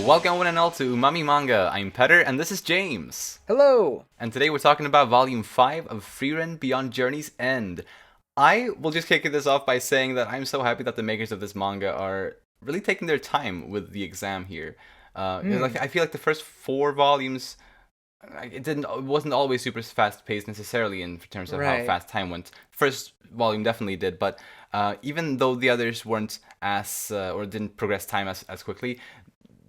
Welcome one and all to Umami Manga. I'm Petter and this is James. Hello. And today we're talking about Volume 5 of Frieren Beyond Journey's End. I will just kick this off by saying that I'm so happy that the makers of this manga are really taking their time with the exam here. Hmm. I feel like the first 4 volumes, it wasn't always super fast paced necessarily in terms of how Right. fast time went. First volume definitely did, but even though the others weren't as or didn't progress time as quickly,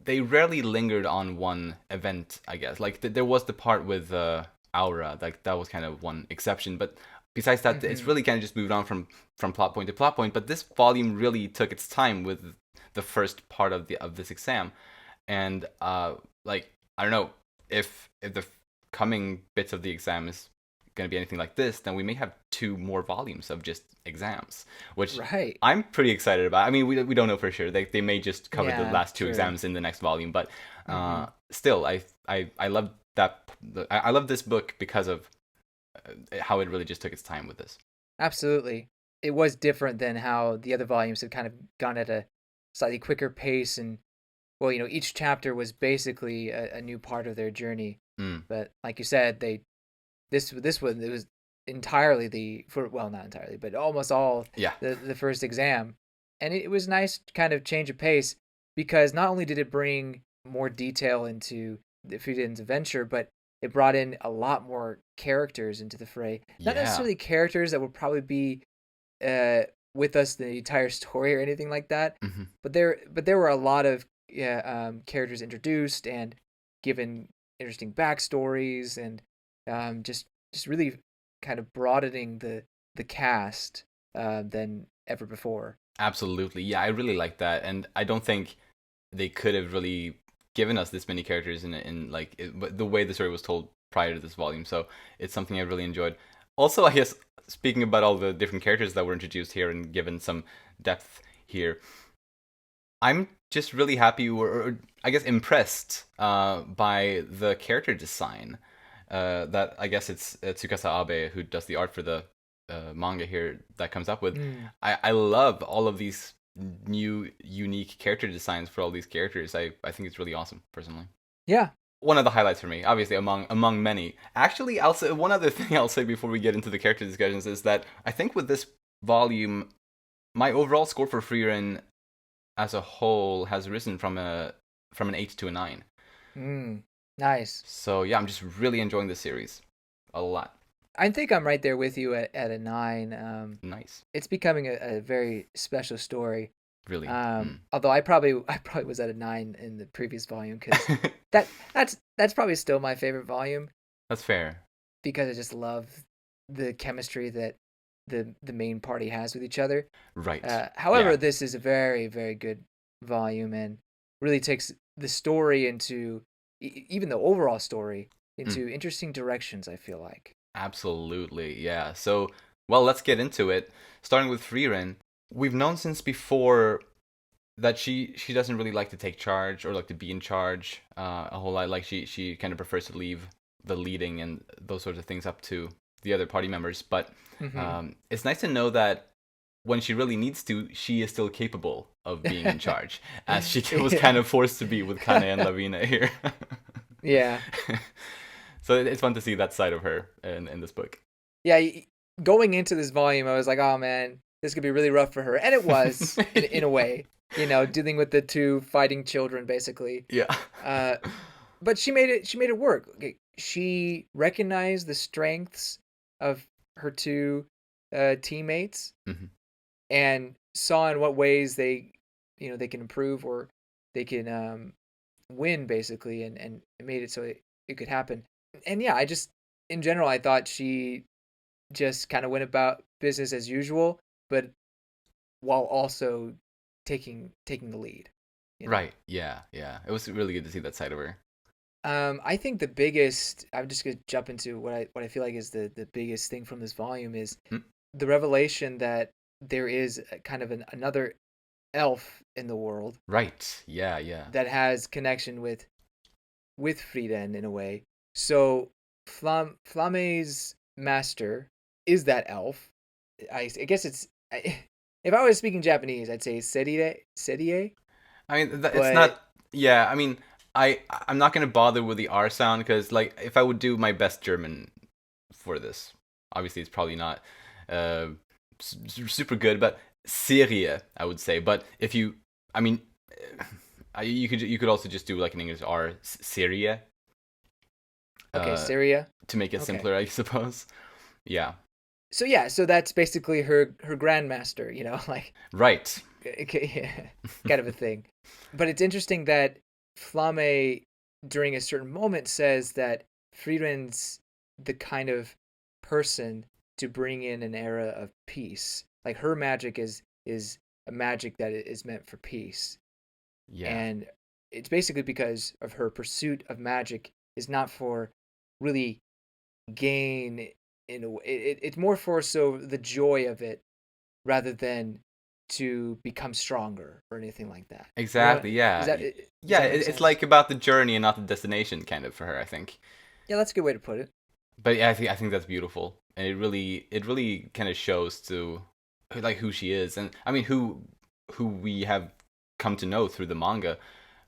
they rarely lingered on one event. I guess like there was the part with Aura, like that was kind of one exception, but besides that, it's Hmm. really kind of just moved on from plot point to plot point. But this volume really took its time with the first part of this exam, and like I don't know if the coming bits of the exam is going to be anything like this, then we may have 2 more volumes of just exams, which Right. I'm pretty excited about. I mean, we don't know for sure. They may just cover the Yeah. last 2 exams True. in the next volume, but Hmm. still, I love that. I love this book because of how it really just took its time with this. Absolutely. It was different than how the other volumes had kind of gone at a slightly quicker pace, and each chapter was basically a new part of their journey. Mm, But like you said, this one it was entirely the for well not entirely, but almost all yeah. the first exam, and it was nice kind of change of pace because not only did it bring more detail into the Frieden's adventure, but it brought in a lot more characters into the fray. Not Yeah. necessarily characters that would probably be uh, with us the entire story or anything like that, Hmm. but there were a lot of characters introduced and given interesting backstories and just really kind of broadening the cast than ever before. Absolutely. Yeah, I really like that, and I don't think they could have really given us this many characters in like but the way the story was told prior to this volume. So it's something I really enjoyed. Also, I guess speaking about all the different characters that were introduced here and given some depth here, I'm just really happy or I guess impressed by the character design. That I guess it's Tsukasa Abe who does the art for the manga here that comes up with. Mm. I love all of these new unique character designs for all these characters. I think it's really awesome personally. Yeah. One of the highlights for me, obviously among many. Actually, I'll say one other thing I'll say before we get into the character discussions is that I think with this volume, my overall score for Frieren as a whole has risen from an 8 to a 9. Mm. Nice. So yeah, I'm just really enjoying this series a lot. I think I'm right there with you at a 9. Nice, It's becoming a very special story. really. Mm. Although I probably was at a 9 in the previous volume because that's probably still my favorite volume That's fair. because I just love the chemistry that the main party has with each other. Right. However, Yeah. this is a very very good volume and really takes the story into even the overall story Mm. into interesting directions. I feel like. Absolutely. Yeah. So, well, let's get into it. Starting with Frieren, we've known since before that she doesn't really like to take charge or like to be in charge a whole lot. Like she kind of prefers to leave the leading and those sorts of things up to the other party members. But Hmm. it's nice to know that when she really needs to, she is still capable of being in charge, as she was kind Yeah. of forced to be with Kane and Lavina here. Yeah. So it's fun to see that side of her in this book. Yeah, going into this volume, I was like, oh man, this could be really rough for her, and it was in a way, dealing with the two fighting children basically. Yeah. Uh, but she made it. She made it work. Okay, she recognized the strengths of her two teammates Mhm. and saw in what ways they can improve or they can win basically, and it made it so it could happen. And yeah, I just in general, I thought she just kind of went about business as usual, but while also taking the lead. You know, Right. Yeah. Yeah. It was really good to see that side of her. I think the biggest. I'm just gonna jump into what I feel like is the biggest thing from this volume is Mm. the revelation that there is kind of another elf in the world Right. Yeah. Yeah. that has connection with Frieden in a way. So Flame's master is that elf. I guess if I was speaking Japanese, I'd say Serie, I mean, it's but not. Yeah, I mean, I'm not gonna bother with the R sound because like if I would do my best German for this, obviously it's probably not uh super good, but Serie I would say. But if you, I mean, you could also just do like an English R, Serie, Okay, uh, Syria. to make it Okay. simpler, I suppose. Yeah, So yeah, so that's basically her grandmaster, like right. okay, yeah, kind of a thing. But it's interesting that Flamme during a certain moment says that Frieren's the kind of person to bring in an era of peace. Like her magic is a magic that is meant for peace. Yeah, And it's basically because of her pursuit of magic is not for really gain in a way. It's more for so the joy of it rather than to become stronger or anything like that. You know, exactly. is Yeah, that does yeah. that make It's sense? like about the journey and not the destination, kind of for her, I think. Yeah, that's a good way to put it. But yeah, I think that's beautiful, and it really kind of shows to like who she is, and I mean who we have come to know through the manga,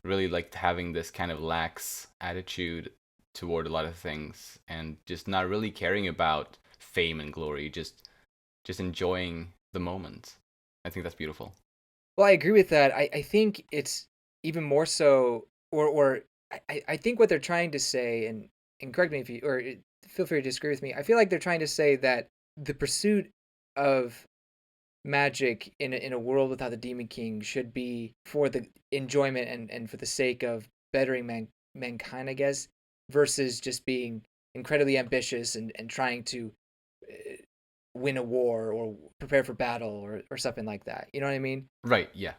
really like having this kind of lax attitude toward a lot of things, and just not really caring about fame and glory, just enjoying the moment. I think that's beautiful. Well, I agree with that. I think it's even more so, or I think what they're trying to say, and correct me if you, or feel free to disagree with me. I feel like they're trying to say that the pursuit of magic in a world without the Demon King should be for the enjoyment and for the sake of bettering mankind, I guess, versus just being incredibly ambitious and trying to uh, win a war or prepare for battle or something like that. You know what I mean? Right? Yeah.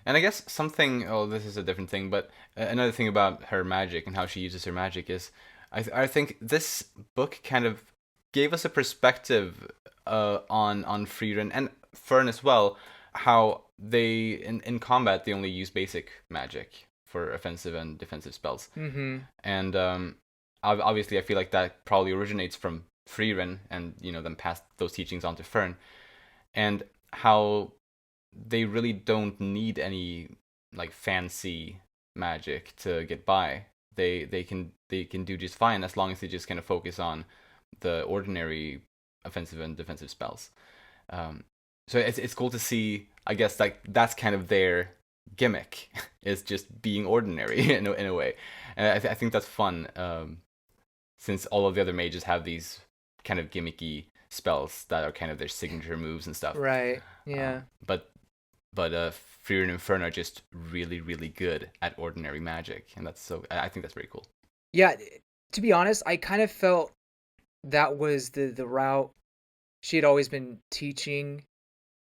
And I guess something, oh, this is a different thing, but another thing about her magic and how she uses her magic is I think this book kind of gave us a perspective on Frieren and Fern as well, how they, in combat, they only use basic magic for offensive and defensive spells. Mm-hmm. And obviously, I feel like that probably originates from Frieren and, then passed those teachings on to Fern. And how they really don't need any like fancy magic to get by. They can do just fine as long as they just kind of focus on the ordinary offensive and defensive spells. Um, so it's cool to see. I guess like that's kind of their gimmick is just being ordinary in a way, and I think that's fun. Since all of the other mages have these kind of gimmicky spells that are kind of their signature moves and stuff. Right. Um, Yeah. but but Frieren and Fern are just really really good at ordinary magic, and I think that's very cool. Yeah. To be honest, I kind of felt that was the route she had always been teaching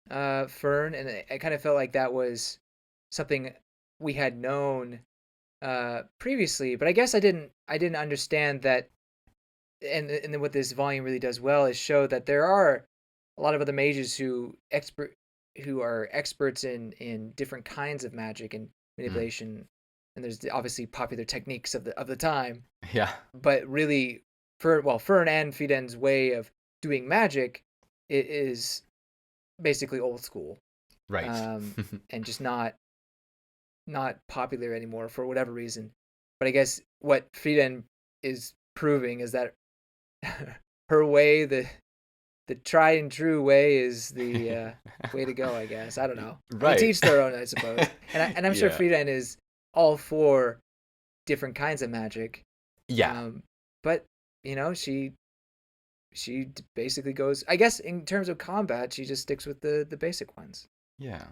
Fern, and I kind of felt like that was something we had known previously, but I guess I didn't understand that. And then what this volume really does well is show that there are a lot of other mages who are experts in different kinds of magic and Mm. manipulation, and there's obviously popular techniques of the time, Yeah. but really, Fern and Fiden's way of doing magic is basically old school, Right. um, and just not popular anymore for whatever reason. But I guess what Friden is proving is that her way, the tried and true way, is the way to go. I guess I don't know. I mean, to Right. each their own, I suppose. And I'm sure Yeah. Friden is all for different kinds of magic. Yeah. Um, but she basically goes. I guess in terms of combat, she just sticks with the basic ones. Yeah.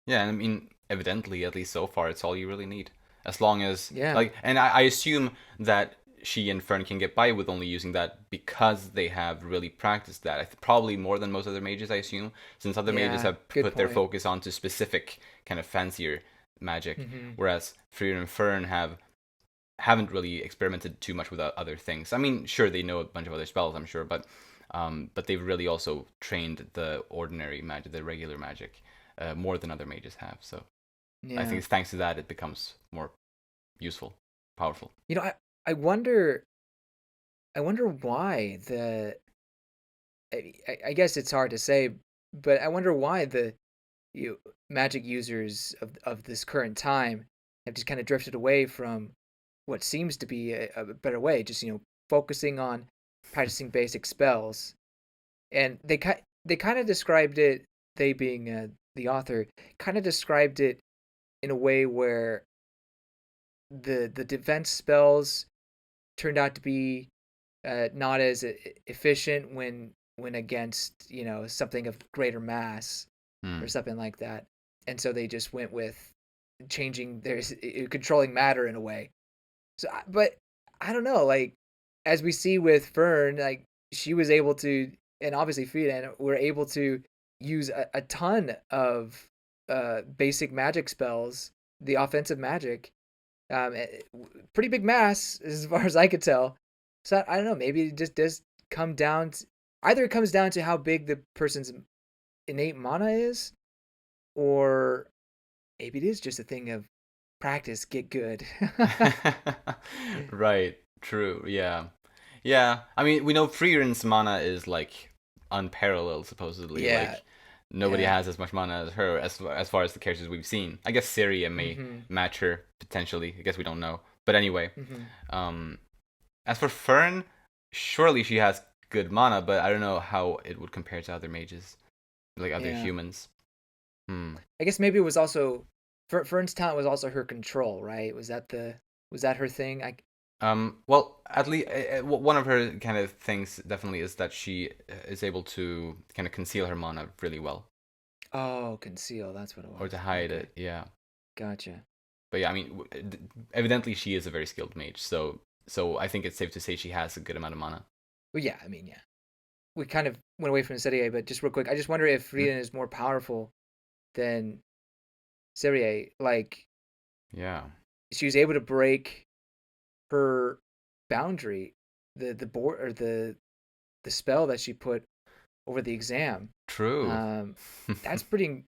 Yeah, and I mean, evidently, at least so far, it's all you really need. As long as, Yeah. like, and I assume that she and Fern can get by with only using that because they have really practiced that. Probably more than most other mages, I assume, since other mages Yeah. have Good put their point. focus onto specific, kind of fancier magic, Hmm. whereas Frieren and Fern haven't really experimented too much with other things. I mean, sure, they know a bunch of other spells, I'm sure, but they've really also trained the ordinary magic, the regular magic, more than other mages have. So I think Yeah. it's thanks to that it becomes more useful, powerful. You know, I wonder I wonder why I guess it's hard to say, but I wonder why the magic users of this current time have just kind of drifted away from what seems to be a better way, just focusing on practicing basic spells. And they kind of described it, they being the author, kind of described it in a way where the defense spells turned out to be not as efficient when against something of greater mass or Hmm. something like that, and so they just went with changing their controlling matter in a way. So, but I don't know, like as we see with Fern, like she was able to, and obviously Frieren were able to use a ton of basic magic spells, the offensive magic, pretty big mass as far as I could tell. So I don't know. Maybe it just does come down to either it comes down to how big the person's innate mana is, or maybe it is just a thing of practice, get good. Right. True. Yeah. Yeah. I mean, we know Frieren's mana is like unparalleled, supposedly. Yeah, Like nobody yeah. has as much mana as her, as far as the characters we've seen. I guess Serie may Mm-hmm. match her potentially. I guess we don't know. But anyway, Mm-hmm. um, as for Fern, surely she has good mana, but I don't know how it would compare to other mages, like other Yeah. humans. Hmm. I guess maybe it was also Fern's talent was also her control, right? Was that her thing? Well, at least one of her kind of things definitely is that she is able to kind of conceal her mana really well, Oh, conceal. That's what it or to was. hide Okay, it. Yeah, gotcha. but yeah, I mean, evidently she is a very skilled mage, so I think it's safe to say she has a good amount of mana. Well, yeah. I mean, yeah. We kind of went away from the Serie, but just real quick, I just wonder if Hmm? Frieden is more powerful than Serie. Like Yeah, she was able to break her boundary, the board or the spell that she put over the exam. true. Um, that's pretty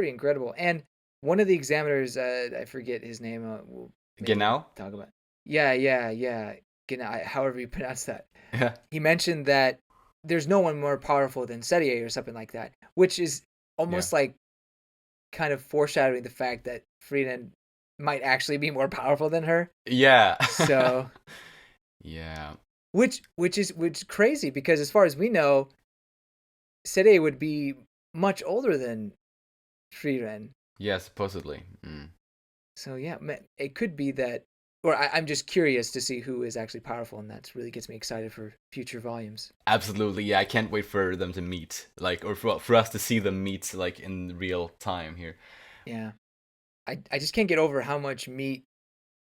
incredible. And one of the examiners, I forget his name. We'll maybe Genau. talk about. Yeah, yeah, yeah. However you pronounce that. Yeah, He mentioned that there's no one more powerful than Serie or something like that, which is yeah, almost like kind of foreshadowing the fact that Frieden might actually be more powerful than her. yeah, So, yeah, which crazy because as far as we know, Serie would be much older than Frieren. yeah. Supposedly. Mm. So yeah, it could be that, or I'm just curious to see who is actually powerful, and that really gets me excited for future volumes. Absolutely, yeah. I can't wait for them to meet, like, or for us to see them meet, like, in real time here. Yeah, I just can't get over how much meat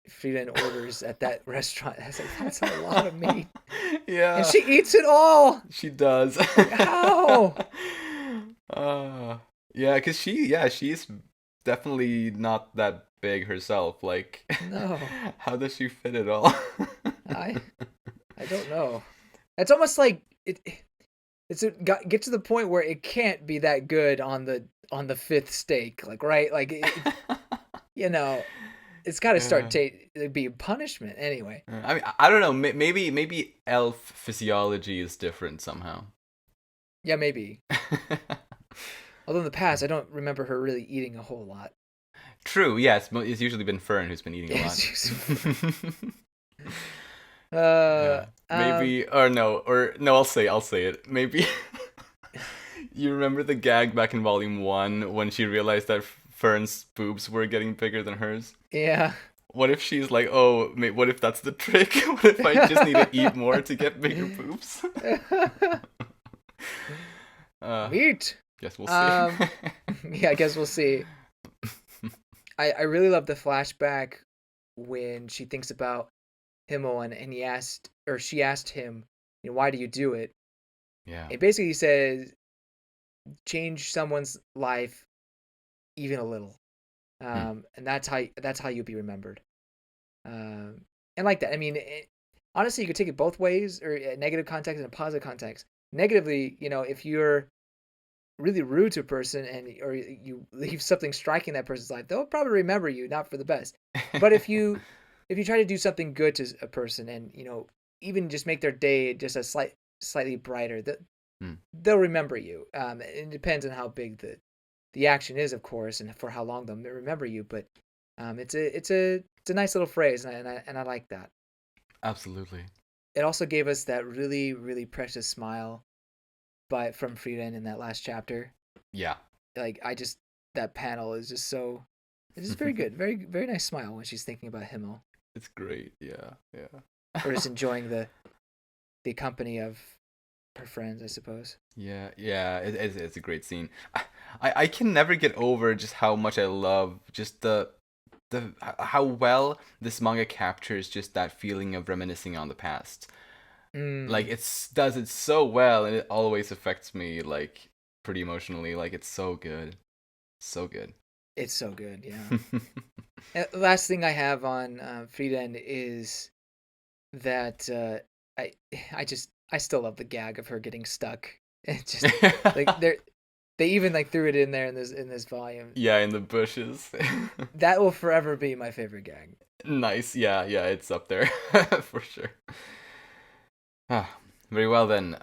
Frieden orders at that restaurant. I was like, that's a lot of meat, and Yeah, she eats it all. she does. Like how? uh, yeah, cause she's definitely not that big herself. Like, No, how does she fit it all? I I don't know. It's almost like get to the point where it can't be that good on the fifth steak, like right, like you know, it's got to start Yeah. to be punishment anyway. I mean, I don't know. Maybe elf physiology is different somehow. Yeah, maybe. Although in the past, I don't remember her really eating a whole lot. True. Yeah, it's usually been Fern who's been eating a Yeah, lot. she's super. Yeah. Maybe or no, I'll say it. Maybe you remember the gag back in volume 1 when she realized that Fern's boobs were getting bigger than hers? Yeah. What if she's like, "Oh, what if that's the trick? What if I just need to eat more to get bigger boobs?" uh, Meat. guess we'll see. Um, yeah, I guess we'll see. I really love the flashback when she thinks about Himmel and he asked or she asked him, why do you do it? Yeah. It basically says change someone's life even a little, Hmm. and that's how you'll be remembered. Um, and like that, I mean, honestly, you could take it both ways, or a negative context and a positive context. Negatively, if you're really rude to a person and or you leave something striking that person's life, they'll probably remember you, not for the best. But if you try to do something good to a person and even just make their day just a slightly brighter, that Hmm. they'll remember you. It depends on how big the action is, of course, and for how long they'll remember you. But It's a nice little phrase, and I like that. Absolutely. It also gave us that really really precious smile, from Frieren in that last chapter. Yeah. Like I just that panel is just so it's just very good, very very nice smile when she's thinking about Himmel, It's great. Yeah. or Yeah. just enjoying the company of her friends, I suppose. Yeah. It's a great scene. I can never get over just how much I love just the how well this manga captures just that feeling of reminiscing on the past. Like Mm, it's does it so well, and it always affects me like pretty emotionally. Like it's so good, so good. it's so good, yeah. Last thing I have on Frieden is that I I still love the gag of her getting stuck. It just like they even like threw it in there in this volume. Yeah, in the bushes. That will forever be my favorite gag. Nice. Yeah, it's up there for sure. Ah, very well then.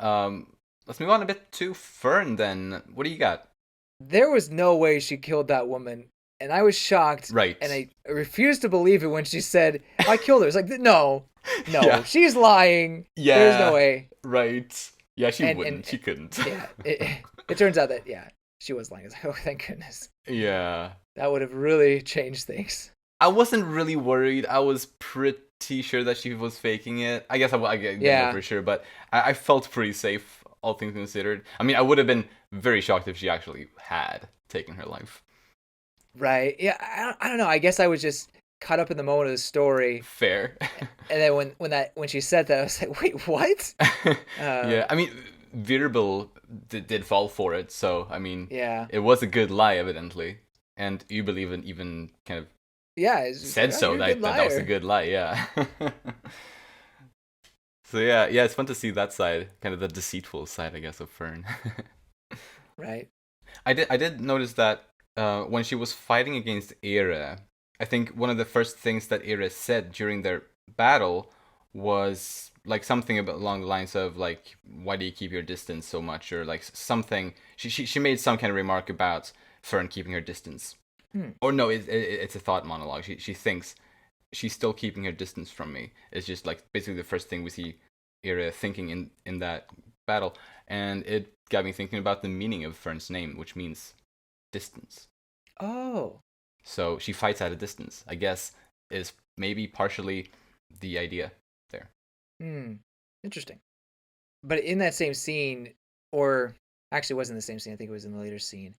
Let's move on a bit to Fern then. What do you got? There was no way she killed that woman, and I was shocked, and Right. I refused to believe it when she said I killed her. It's like no, no, Yeah. she's lying. There's no Yeah. way. Right. Yeah, she And wouldn't. She couldn't. yeah, it turns out that yeah, she was lying. It's like, oh, thank goodness. Yeah. That would have really changed things. I wasn't really worried. I was pretty sure that she was faking it. I guess I didn't know Yeah, for sure, but I felt pretty safe, all things considered. I mean, I would have been very shocked if she actually had taken her life. right. Yeah, I don't know. I guess I was just caught up in the moment of the story, Fair. and then when she said that, I was like, wait, what? Yeah, I mean, Wirbel did fall for it, so I mean, Yeah, it was a good lie, evidently, and Übel even kind of yeah. It's just like, said oh, so you're a good that was a liar, good lie. Yeah. So yeah, it's fun to see that side, kind of the deceitful side, I guess, of Fern. right? I did notice that when she was fighting against Era, I think one of the first things that Era said during their battle was like something about along the lines of like, "Why do you keep your distance so much?" Or like something. She made some kind of remark about Fern keeping her distance. Hmm. Or no, it's a thought monologue. She thinks she's still keeping her distance from me. It's just like basically the first thing we see Ira thinking in that battle, and it got me thinking about the meaning of Fern's name, which means distance. Oh, So she fights at a distance. I guess is maybe partially the idea there. hmm. Interesting. But in that same scene, or actually, it wasn't the same scene. I think it was in the later scene.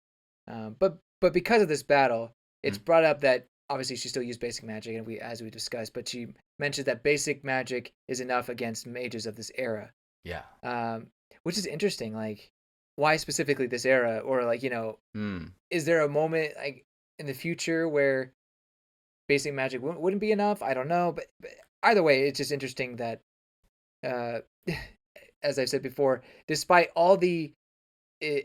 But because of this battle, it's Mm. brought up that obviously she still used basic magic, and as we discussed, but she mentioned that basic magic is enough against mages of this era, Yeah. um, which is interesting. Like, why specifically this era, or like Hmm. is there a moment like in the future where basic magic wouldn't be enough? I don't know, but either way, it's just interesting that, uh, as I've said before, despite all the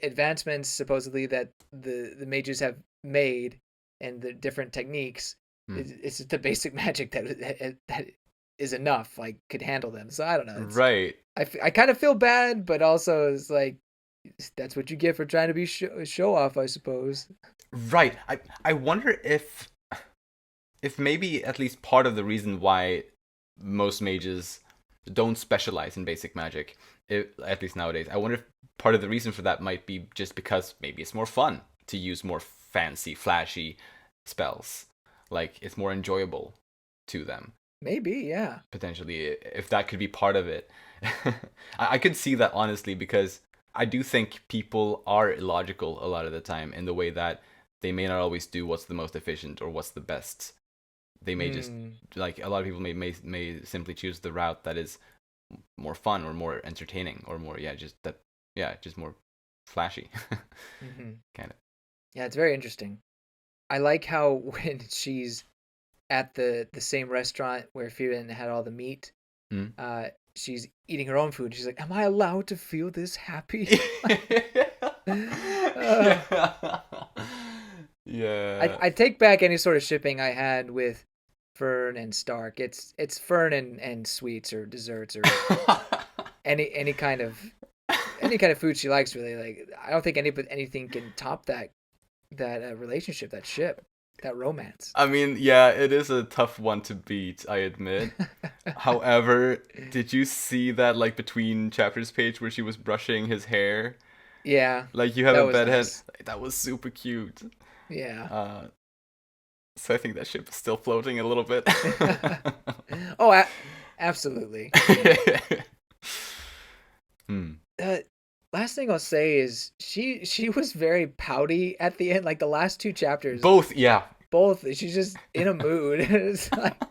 advancements supposedly that the mages have made and the different techniques, Hmm. it's just the basic magic that is enough, like could handle them. So I don't know. Right. I kind of feel bad, but also it's like that's what you get for trying to be show off, I suppose. Right. I wonder if maybe at least part of the reason why most mages don't specialize in basic magic, at least nowadays. I wonder if part of the reason for that might be just because maybe it's more fun to use more fancy, flashy spells. Like it's more enjoyable to them, Maybe, yeah. potentially, if that could be part of it. I could see that honestly because I do think people are illogical a lot of the time in the way that they may not always do what's the most efficient or what's the best. They may just Mm, like a lot of people may simply choose the route that is more fun or more entertaining or more just more flashy. hmm. Kind of. Yeah, it's very interesting. I like how when she's at the same restaurant where Firen had all the meat, Mm. she's eating her own food. She's like, "Am I allowed to feel this happy?" uh, Yeah. Yeah. I take back any sort of shipping I had with Fern and Stark. It's Fern and sweets or desserts or any kind of food she likes. Really, like I don't think anything can top that relationship, that ship. that romance. I mean, yeah, it is a tough one to beat, I admit. However, did you see that like between chapters page where she was brushing his hair? Yeah, Like you have that a was bedhead. nice. That was super cute. Yeah. Uh, so I think that ship is still floating a little bit. Oh, absolutely. Hmm. Uh, Last thing I'll say is she was very pouty at the end. Like the last two chapters, Both, yeah. both she's just in a mood. It's like,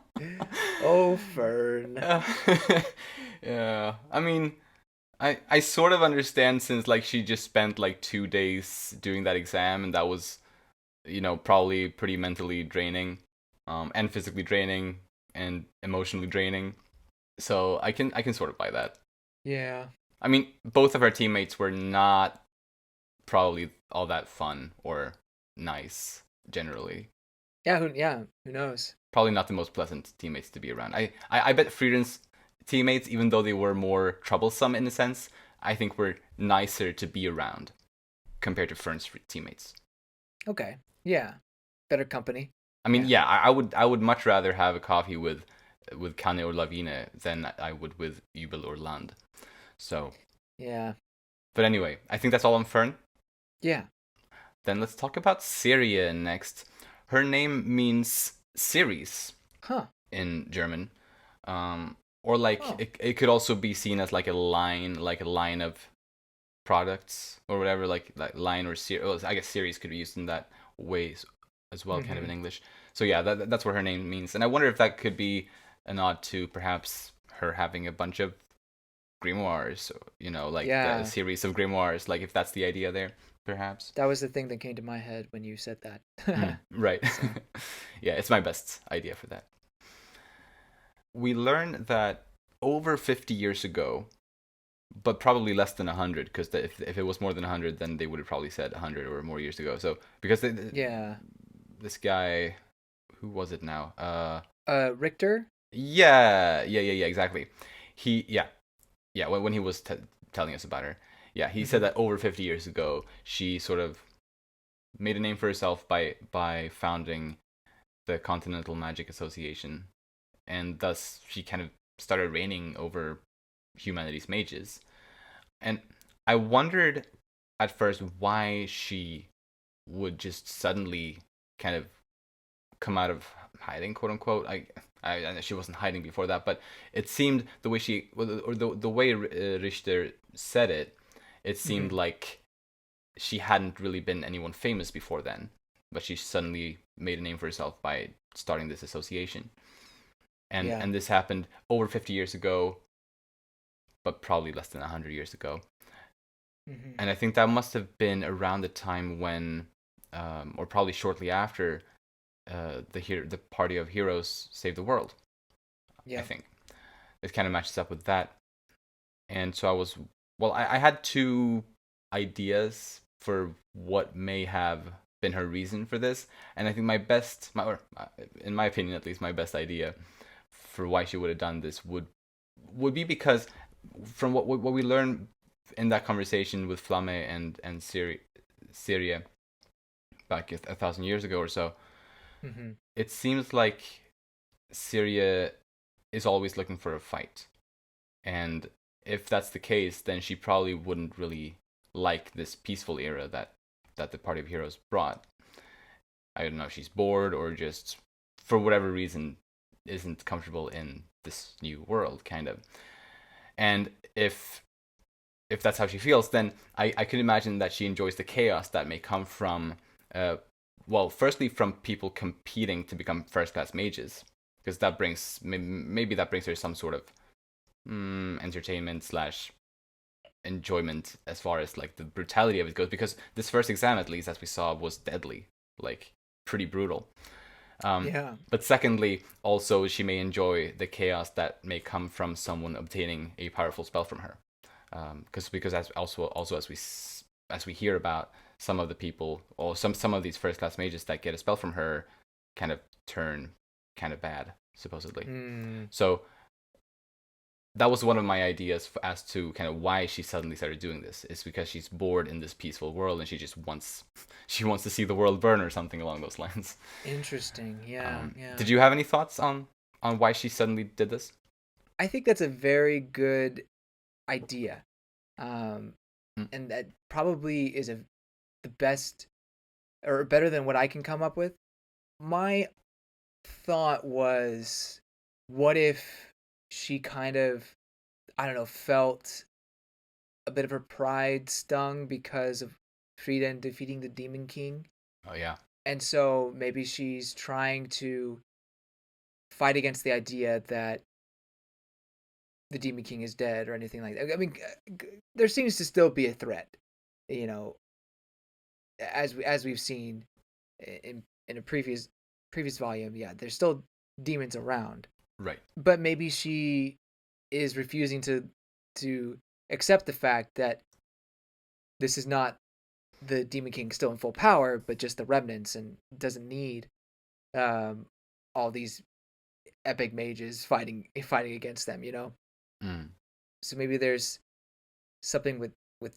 oh, Fern. Uh, yeah. I mean, I sort of understand since like she just spent like 2 days doing that exam and that was probably pretty mentally draining, and physically draining and emotionally draining. So I can sort of buy that. Yeah. I mean, both of our teammates were not probably all that fun or nice generally. Who knows? Probably not the most pleasant teammates to be around. I bet Frieren's teammates, even though they were more troublesome in a sense, I think were nicer to be around compared to Fern's teammates. Okay. Yeah. Better company. I mean, Yeah. yeah, I would much rather have a coffee with Kane or Lavine than I would with Übel or Land. So, Yeah. but anyway, I think that's all on Fern. Yeah. Then let's talk about Serie next. Her name means series Huh. in German, or like Oh. it could also be seen as like a line of products or whatever, like line or series. Well, I guess series could be used in that way as well, kind of Mm-hmm. in English. So yeah, that's what her name means, and I wonder if that could be a nod to perhaps her having a bunch of grimoires, like a Yeah. series of grimoires, like if that's the idea there, perhaps. That was the thing that came to my head when you said Mm, that. right. So. Yeah, it's my best idea for that. We learn that over 50 years ago, but probably less than 100, because if it was more than 100, then they would have probably said 100 or more years ago. So, because Yeah. this guy, who was it now? Richter. Yeah, exactly. Yeah, when he was telling us about her. Yeah, he said Mm-hmm. that over 50 years ago, she sort of made a name for herself by founding the Continental Magic Association, and thus she kind of started reigning over humanity's mages. And I wondered at first why she would just suddenly kind of come out of hiding, quote unquote. I know she wasn't hiding before that, but it seemed the way or the way Richter said it, it Mm-hmm. seemed like she hadn't really been anyone famous before then, but she suddenly made a name for herself by starting this association. And Yeah. and this happened over 50 years ago, but probably less than 100 years ago. Mm-hmm. And I think that must have been around the time when, or probably shortly after, the party of heroes saved the world. I Yeah. think it kind of matches up with that. And so I had two ideas for what may have been her reason for this, and I think in my opinion at least, my best idea for why she would have done this would be because from what we learned in that conversation with Flamme and Serie back 1,000 years ago or so, Mm-hmm. it seems like Syria is always looking for a fight. And if that's the case, then she probably wouldn't really like this peaceful era that the Party of Heroes brought. I don't know if she's bored or just for whatever reason isn't comfortable in this new world, kind of. And if that's how she feels, then I could imagine that she enjoys the chaos that may come from, well, firstly from people competing to become first class mages, because that brings maybe that brings her some sort of entertainment slash enjoyment as far as like the brutality of it goes. Because this first exam, at least as we saw, was deadly, like pretty brutal. Yeah. But secondly, also she may enjoy the chaos that may come from someone obtaining a powerful spell from her. Because as we hear about some of the people or some of these first class mages that get a spell from her kind of turn kind of bad supposedly. Mm. So that was one of my ideas as to kind of why she suddenly started doing this. It's because she's bored in this peaceful world and she just wants she wants to see the world burn or something along those lines. Interesting. Yeah, Did yeah. you have any thoughts on why she suddenly did this? I think that's a very good idea. Um, Mm. and that probably is the best or better than what I can come up with. My thought was, what if she kind of, I don't know, felt a bit of her pride stung because of Frieren defeating the Demon King? Oh yeah. And so maybe she's trying to fight against the idea that the Demon King is dead or anything like that. I mean, there seems to still be a threat, you know, as we've seen in a previous volume. Yeah, there's still demons around, Right. but maybe she is refusing to accept the fact that this is not the Demon King still in full power, but just the remnants, and doesn't need um, all these epic mages fighting against them. You know, Mm. so maybe there's something with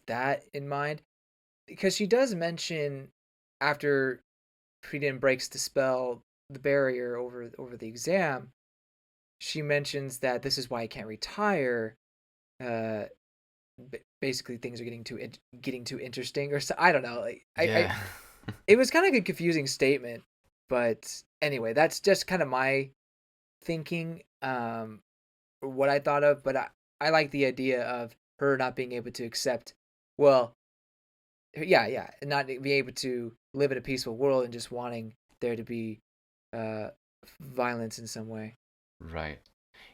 that in mind, because she does mention after Frieden breaks the spell, the barrier over the exam, she mentions that this is why I can't retire. Uh, Basically, things are getting too interesting, or so, I don't know. Like I Yeah. it was kind of a confusing statement, but anyway, that's just kind of my thinking. What I thought of, but I like the idea of her not being able to accept. Well, yeah, not being able to live in a peaceful world and just wanting there to be uh violence in some way. Right.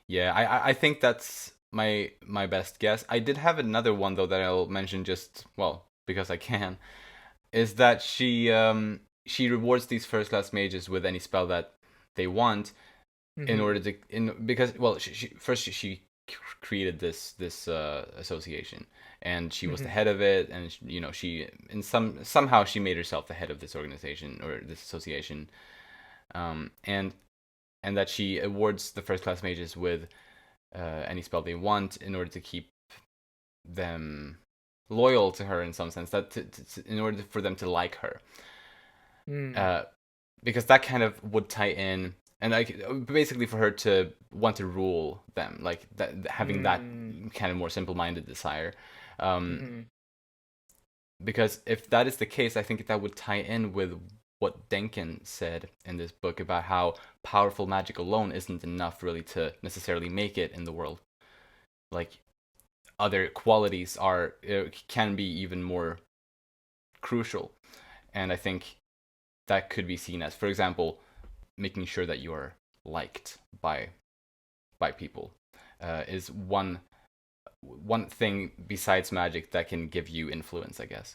Yeah, I think that's my best guess. I did have another one though that I'll mention just well because I can. Is that she rewards these first class mages with any spell that they want in Mm-hmm. order to in because well she created this association and she was the Mm-hmm. head of it and you know she in somehow she made herself the head of this organization or this association um and and that she awards the first class mages with any spell they want in order to keep them loyal to her in some sense that in order for them to like her Mm. uh, because that kind of would tie in and like basically for her to want to rule them like that having that Mm. kind of more simple-minded desire um, Mm-hmm. because if that is the case I think that would tie in with what Denken said in this book about how powerful magic alone isn't enough really to necessarily make it in the world like other qualities are can be even more crucial and I think that could be seen as for example making sure that you're liked by people is one thing besides magic that can give you influence, I guess.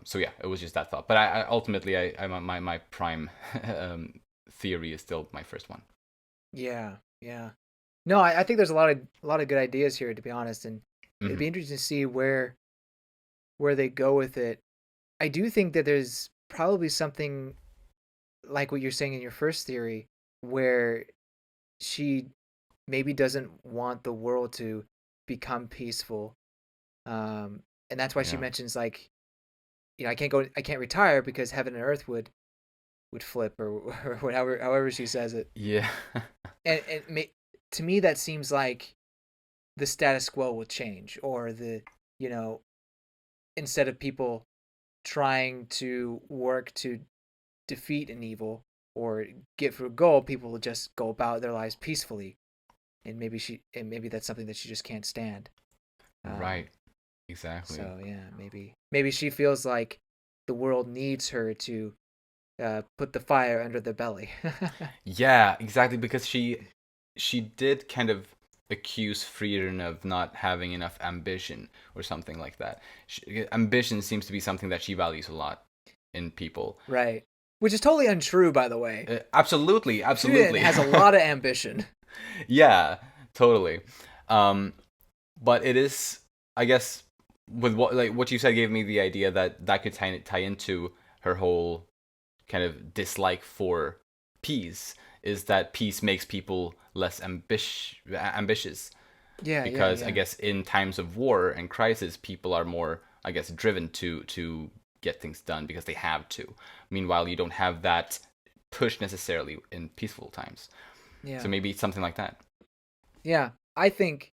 So yeah, it was just that thought. But I ultimately, my prime theory is still my first one. Yeah, yeah. No, I think there's a lot of good ideas here, to be honest, and it'd Hmm. be interesting to see where they go with it. I do think that there's probably something like what you're saying in your first theory, where she maybe doesn't want the world to become peaceful, and that's why she Yeah. mentions like, I can't retire because heaven and earth would flip, or or whatever, however she says it. Yeah. And to me that seems like the status quo will change, or you know instead of people trying to work to defeat an evil or get for a goal, people will just go about their lives peacefully. And maybe that's something that she just can't stand. um Right. Exactly. so yeah, maybe she feels like the world needs her to put the fire under the belly. Yeah, exactly. Because she did kind of accuse Frieren of not having enough ambition or something like that. Ambition seems to be something that she values a lot in people. Right, which is totally untrue, by the way. Absolutely, Frieren absolutely. has a lot of ambition. Yeah, totally. Um, but it is, I guess, with what you said gave me the idea that that could tie into her whole kind of dislike for peace. Is that peace makes people less ambitious, Yeah, yeah, because I yeah. guess in times of war and crisis, people are more, I guess, driven to get things done because they have to. Meanwhile, you don't have that push necessarily in peaceful times. So Yeah. maybe it's something like that. Yeah. I think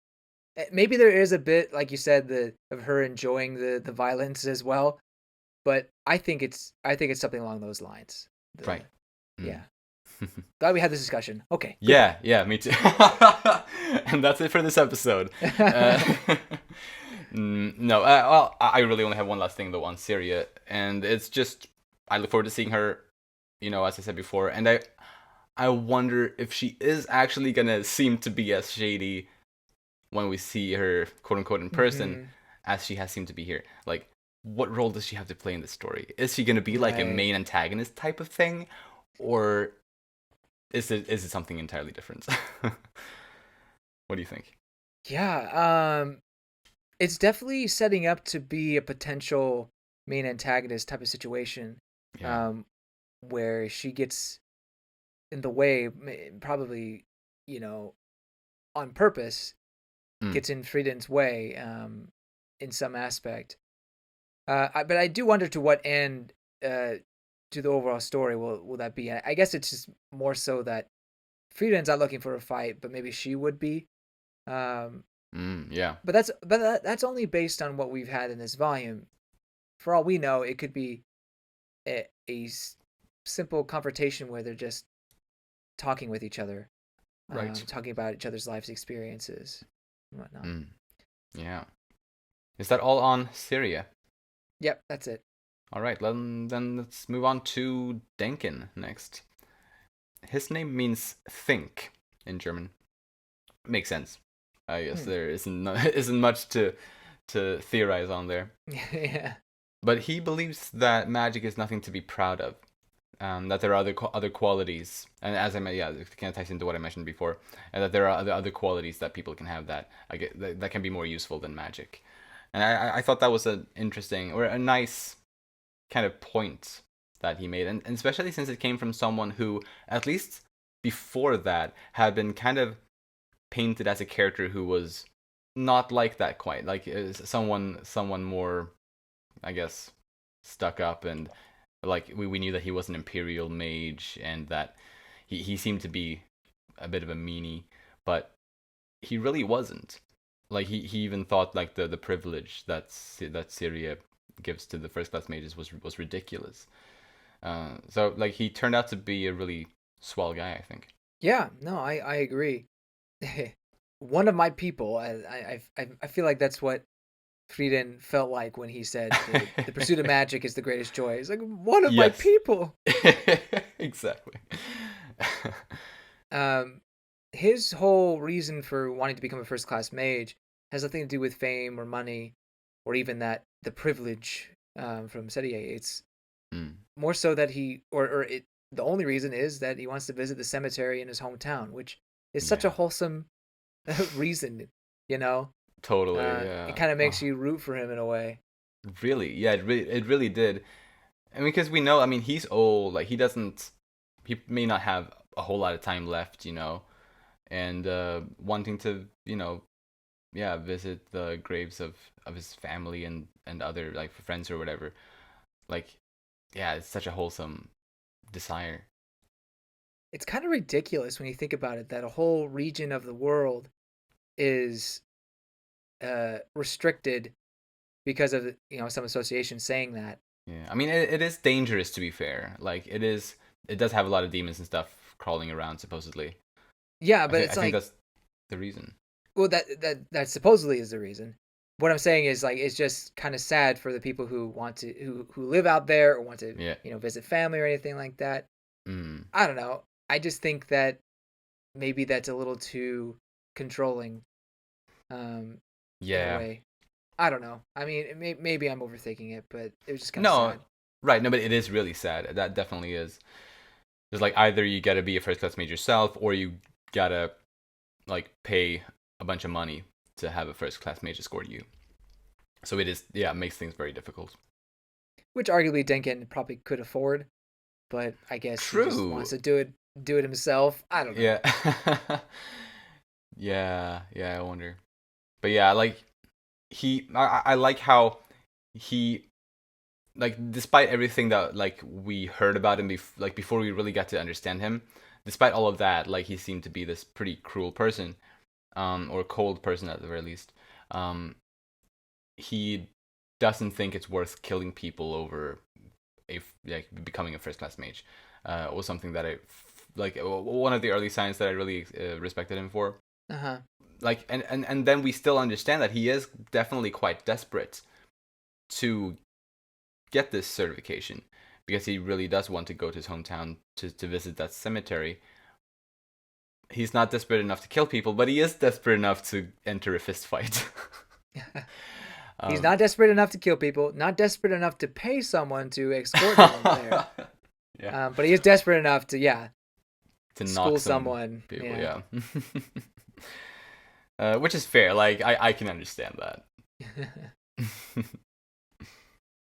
maybe there is a bit, like you said, the of her enjoying the violence as well. But I think it's something along those lines. Right. The Mm. Yeah. Glad we had this discussion. Okay, good. Yeah, yeah, me too. And that's it for this episode. Uh, no, well, I really only have one last thing though on Syria, and it's just I look forward to seeing her. As I said before, and I wonder if she is actually gonna seem to be as shady when we see her, quote unquote, in person, hmm as she has seemed to be here. Like, what role does she have to play in this story? Is she gonna be like a Right. main antagonist type of thing, or is it something entirely different? What do you think? Yeah. It's definitely setting up to be a potential main antagonist type of situation, Yeah. um, where she gets in the way, probably, you know, on purpose, Mm. gets in Frieden's way, in some aspect. But I do wonder to what end, to the overall story will that be? I guess it's just more so that Frieden's not looking for a fight, but maybe she would be. Um, Yeah. but that's only based on what we've had in this volume. For all we know, it could be a simple confrontation where they're just talking with each other, Right. talking about each other's life's experiences and whatnot. Mm. Yeah. Is that all on Syria? Yep, that's it. All right. Then let's move on to Denken next. His name means think in German. Makes sense. I guess Hmm. there isn't much to theorize on there. Yeah. But he believes that magic is nothing to be proud of. That there are other qualities, and as I meant, yeah, it kind of ties into what I mentioned before, and that there are other qualities that people can have that I get that can be more useful than magic. And I thought that was an interesting or a nice kind of point that he made, and especially since it came from someone who, at least before that, had been kind of painted as a character who was not like that quite, like someone more, I guess, stuck up, and like we knew that he was an imperial mage and that he seemed to be a bit of a meanie, but he really wasn't. Like he even thought like the privilege that Syria gives to the first class mages was ridiculous. So like he turned out to be a really swell guy, I think. Yeah, no, I agree. One of my people. I feel like that's what Frieden felt like when he said the pursuit of magic is the greatest joy. He's like one of my Yes. people. Exactly. Um, his whole reason for wanting to become a first class mage has nothing to do with fame or money, or even that the privilege, from Serie. It's Mm, more so that the only reason is that he wants to visit the cemetery in his hometown, which is such a yeah. wholesome reason, you know. Totally. It Yeah. kind of makes Oh, you root for him in a way. really? Yeah. It really did. I mean, because we know. I mean, he's old. Like he doesn't. He may not have a whole lot of time left. And wanting to, yeah, visit the graves of his family and other like friends or whatever. Like, yeah, it's such a wholesome desire. It's kind of ridiculous when you think about it that a whole region of the world is restricted because of some association saying that. Yeah, I mean, it is dangerous to be fair. Like, it is. It does have a lot of demons and stuff crawling around supposedly. Yeah, I but think it's I think like, that's the reason. well, that supposedly is the reason. What I'm saying is like it's just kind of sad for the people who want to who live out there or want to Yeah. visit family or anything like that. Mm. I don't know. I just think that maybe that's a little too controlling, um, in a Yeah. way. I don't know. I mean, maybe I'm overthinking it, but it was just kind of No. sad. Right. No, but it is really sad. That definitely is. It's like either you gotta be a first class mage yourself, or you gotta like pay a bunch of money to have a first class mage escort you. So it is, yeah, it makes things very difficult. Which arguably Denken probably could afford, but I guess he just wants True. to do it himself. I don't know. Yeah. Yeah, I wonder. But yeah, like I like how he, like, despite everything that like we heard about him like before we really got to understand him, despite all of that, like he seemed to be this pretty cruel person, or cold person at the very least. Um, he doesn't think it's worth killing people over like becoming a first class mage, was something that I like one of the early signs that I really respected him for. Uh-huh. Like, and then we still understand that he is definitely quite desperate to get this certification because he really does want to go to his hometown to visit that cemetery. He's not desperate enough to kill people, but he is desperate enough to enter a fist fight. He's not desperate enough to kill people, not desperate enough to pay someone to escort him there. Yeah. But he is desperate enough to, To school knock someone. People, yeah. Which is fair. Like, I can understand that.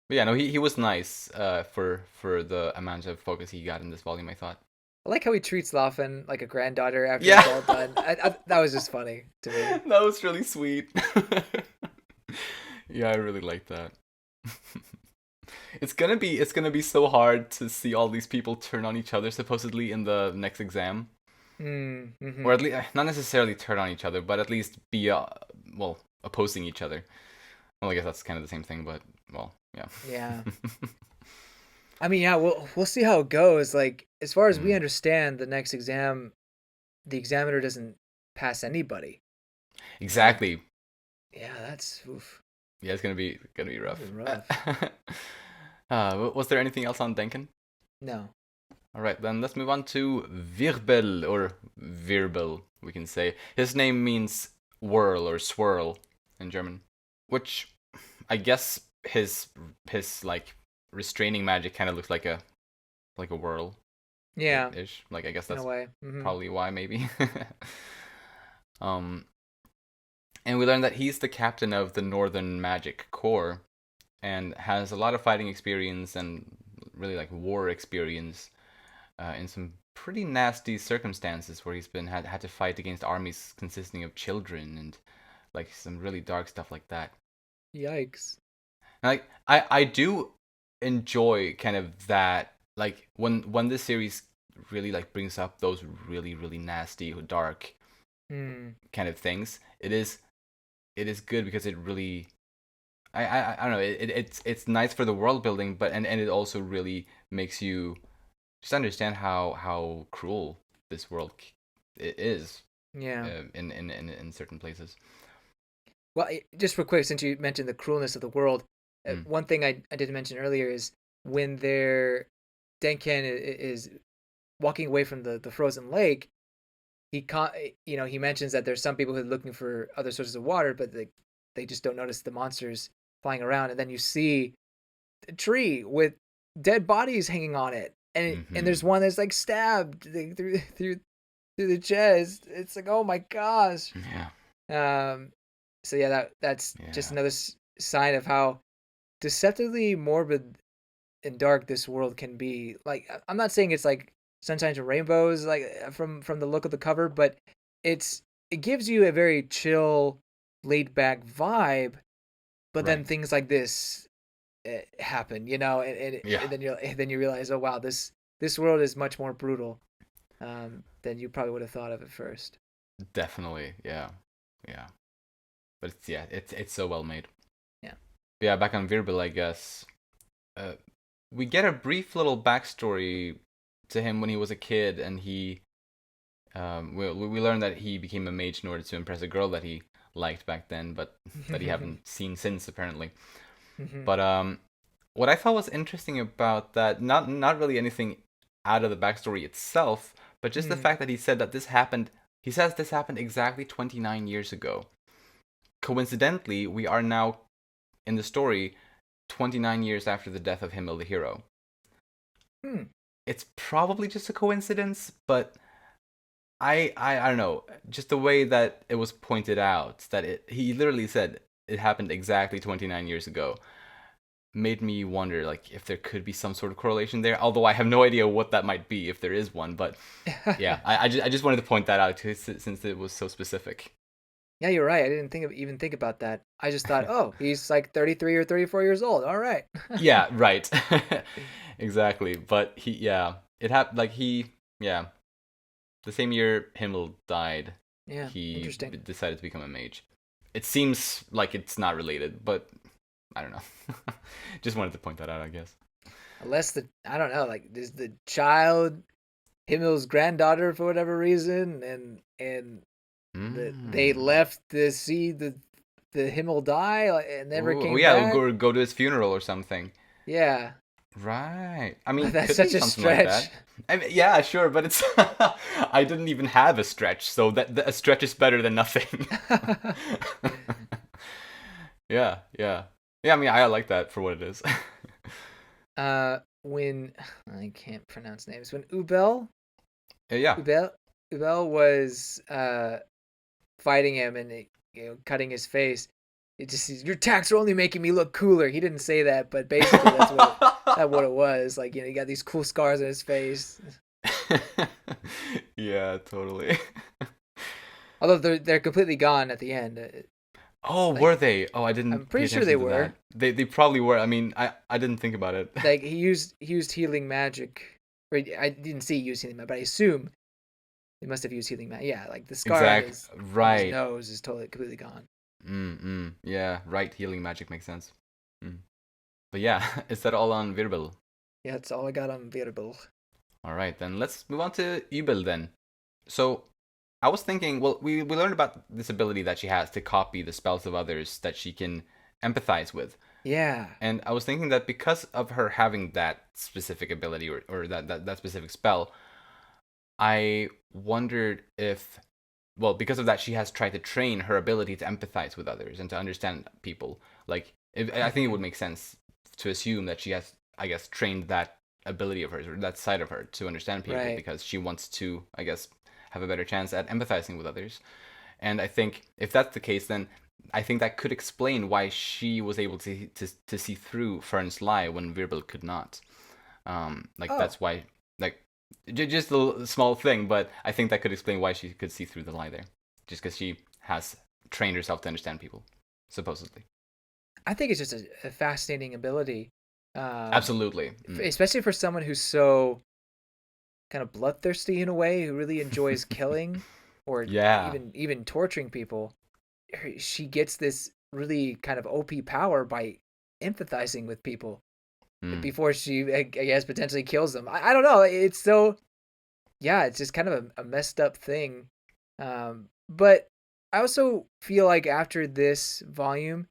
But yeah, no, he was nice for the amount of focus he got in this volume, I thought. I like how he treats Laufin like a granddaughter after Yeah. it's all done. That was just funny to me. That was really sweet. Yeah, I really like that. It's gonna be so hard to see all these people turn on each other supposedly in the next exam, Mm-hmm. or at least not necessarily turn on each other, but at least be well, opposing each other. Well, I guess that's kind of the same thing, but well, yeah. Yeah. I mean, yeah, we'll see how it goes. Like, as far as we understand, the next exam, the examiner doesn't pass anybody. Exactly. Yeah, that's oof. Yeah, it's gonna be rough. Rough. Was there anything else on Denken? No. All right, then let's move on to Wirbel, or Wirbel, we can say. His name means whirl or swirl in German, which I guess his like restraining magic kind of looks like a whirl. Yeah. Ish. Like, I guess In that's a way. Mm-hmm. probably why, maybe. And we learned that he's the captain of the Northern Magic Corps and has a lot of fighting experience and really like war experience in some pretty nasty circumstances where he's been had to fight against armies consisting of children and like some really dark stuff like that. Yikes. Like, I do enjoy kind of that, like when this series really like brings up those really really nasty dark kind of things. It is good because it really I don't know, it's nice for the world building, but and it also really makes you just understand how cruel this world is. Yeah. In certain places. Well, just real quick, since you mentioned the cruelness of the world, one thing I didn't mention earlier is when Denken is walking away from the frozen lake, he mentions that there's some people who are looking for other sources of water, but they just don't notice the monsters flying around, and then you see a tree with dead bodies hanging on it, and there's one that's like stabbed through the chest. It's like, oh my gosh. Yeah. So yeah, that's just another sign of how deceptively morbid and dark this world can be. Like, I'm not saying it's like sunshine and rainbows, like from the look of the cover, but it gives you a very chill, laid back vibe. But then things like this happen, and then you realize, oh wow, this world is much more brutal than you probably would have thought of at first. Definitely, yeah. But it's so well made. Yeah. But yeah, back on Wirbel, I guess. We get a brief little backstory to him when he was a kid, and we learn that he became a mage in order to impress a girl that he liked back then, but that he haven't seen since, apparently. But what I thought was interesting about that, not really anything out of the backstory itself, but just the fact that he said that this happened. He says this happened exactly 29 years ago. Coincidentally, we are now in the story 29 years after the death of Himmel the hero. It's probably just a coincidence, but I don't know, just the way that it was pointed out, that he literally said it happened exactly 29 years ago, made me wonder, like, if there could be some sort of correlation there, although I have no idea what that might be, if there is one. But yeah, I just wanted to point that out since it was so specific. Yeah, you're right. I didn't even think about that. I just thought, oh, he's like 33 or 34 years old. All right. Yeah, right. Exactly. But it happened like yeah, the same year Himmel died, Yeah, he interesting. decided to become a mage. It seems like it's not related, but I don't know. Just wanted to point that out, I guess. Unless I don't know, like is the child Himmel's granddaughter for whatever reason, and they Mm. left to see the Himmel die like, and never Ooh, oh came yeah, back. go to his funeral or something. Yeah, Right. I but mean, that's could be such a something like stretch. that. I mean, yeah, sure, but it's I didn't even have a stretch, so that a stretch is better than nothing. Yeah, yeah. Yeah, I mean, I like that for what it is. When I can't pronounce names, when Übel Yeah. Übel Übel was fighting him and cutting his face. It just your attacks are only making me look cooler. He didn't say that, but basically that's what it was. Like he got these cool scars on his face. Yeah, totally. Although they're completely gone at the end. Oh, Like were they? Oh, I I'm didn't pay pretty sure they attention to were. that. They probably were. I mean, I didn't think about it. Like he used healing magic. Or I didn't see he used healing magic, but I assume he must have used healing magic. Yeah, like the scar on Exact. his Right. nose is totally completely gone. Yeah, right. Healing magic makes sense. Mm. But yeah, is that all on Wirbel? Yeah, that's all I got on Wirbel. All right, then let's move on to Übel then. So I was thinking, well, we learned about this ability that she has to copy the spells of others that she can empathize with. Yeah. And I was thinking that because of her having that specific ability or that specific spell, I wondered if, well, because of that, she has tried to train her ability to empathize with others and to understand people. Like, I think it would make sense to assume that she has, I guess, trained that ability of hers or that side of her to understand people Right. because she wants to, I guess, have a better chance at empathizing with others. And I think if that's the case, then I think that could explain why she was able to see through Fern's lie when Wirbel could not. Like Oh, that's why, like, just a small thing, but I think that could explain why she could see through the lie there, just because she has trained herself to understand people, supposedly. I think it's just a fascinating ability, um, Absolutely. especially for someone who's so kind of bloodthirsty in a way, who really enjoys killing or Yeah. even torturing people. She gets this really kind of OP power by empathizing with people Mm. before she, I guess, potentially kills them. I don't know. It's so yeah, it's just kind of a messed up thing. But I also feel like after this volume,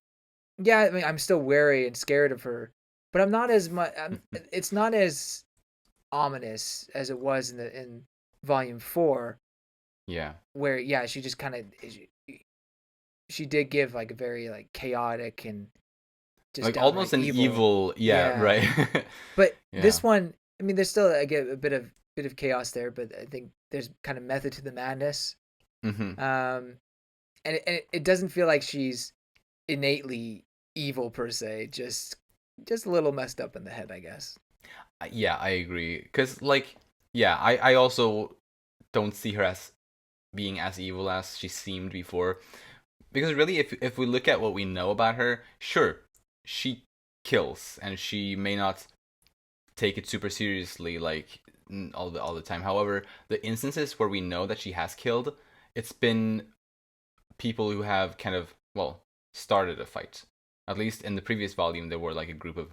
yeah, I mean, I'm still wary and scared of her, but I'm not as much. It's not as ominous as it was in volume 4, Yeah. where yeah, she just kind of she did give like a very like chaotic and just Like downright almost an evil. evil. Yeah. Yeah, Right. but Yeah. this one, I mean, there's still I get a bit of chaos there, but I think there's kind of method to the madness. Hmm. Um, and it doesn't feel like she's innately evil per se, just a little messed up in the head, I guess. Yeah, I agree. Cause like, yeah, I also don't see her as being as evil as she seemed before. Because really, if we look at what we know about her, sure, she kills, and she may not take it super seriously, like all the time. However, the instances where we know that she has killed, it's been people who have kind of, well, started a fight. At least in the previous volume, there were like a group of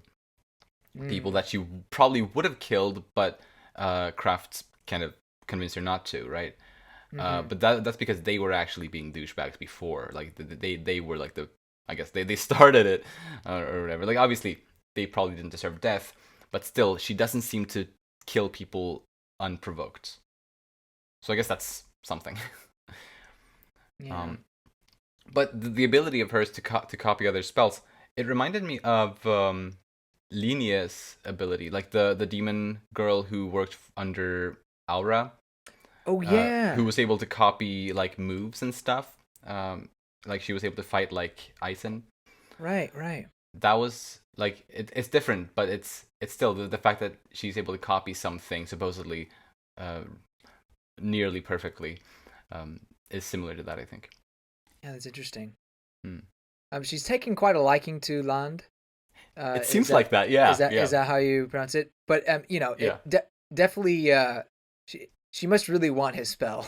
people Mm. that she probably would have killed, but Kraft kind of convinced her not to, right? Mm-hmm. But that's because they were actually being douchebags before. Like they were like the, I guess they started it, or whatever. Like obviously they probably didn't deserve death, but still she doesn't seem to kill people unprovoked. So I guess that's something. Yeah. um, but the ability of hers to to copy other spells, it reminded me of Linia's ability, like the demon girl who worked under Aura, Oh who yeah. was able to copy like moves and stuff. Like she was able to fight like Aizen. Right. Right. That was like it's different, but it's still the fact that she's able to copy something supposedly uh, nearly perfectly is similar to that, I think. Yeah, that's interesting. Hmm. She's taken quite a liking to Land. It Is seems like that. Yeah, is yeah, that how you pronounce it? But yeah. definitely she must really want his spell.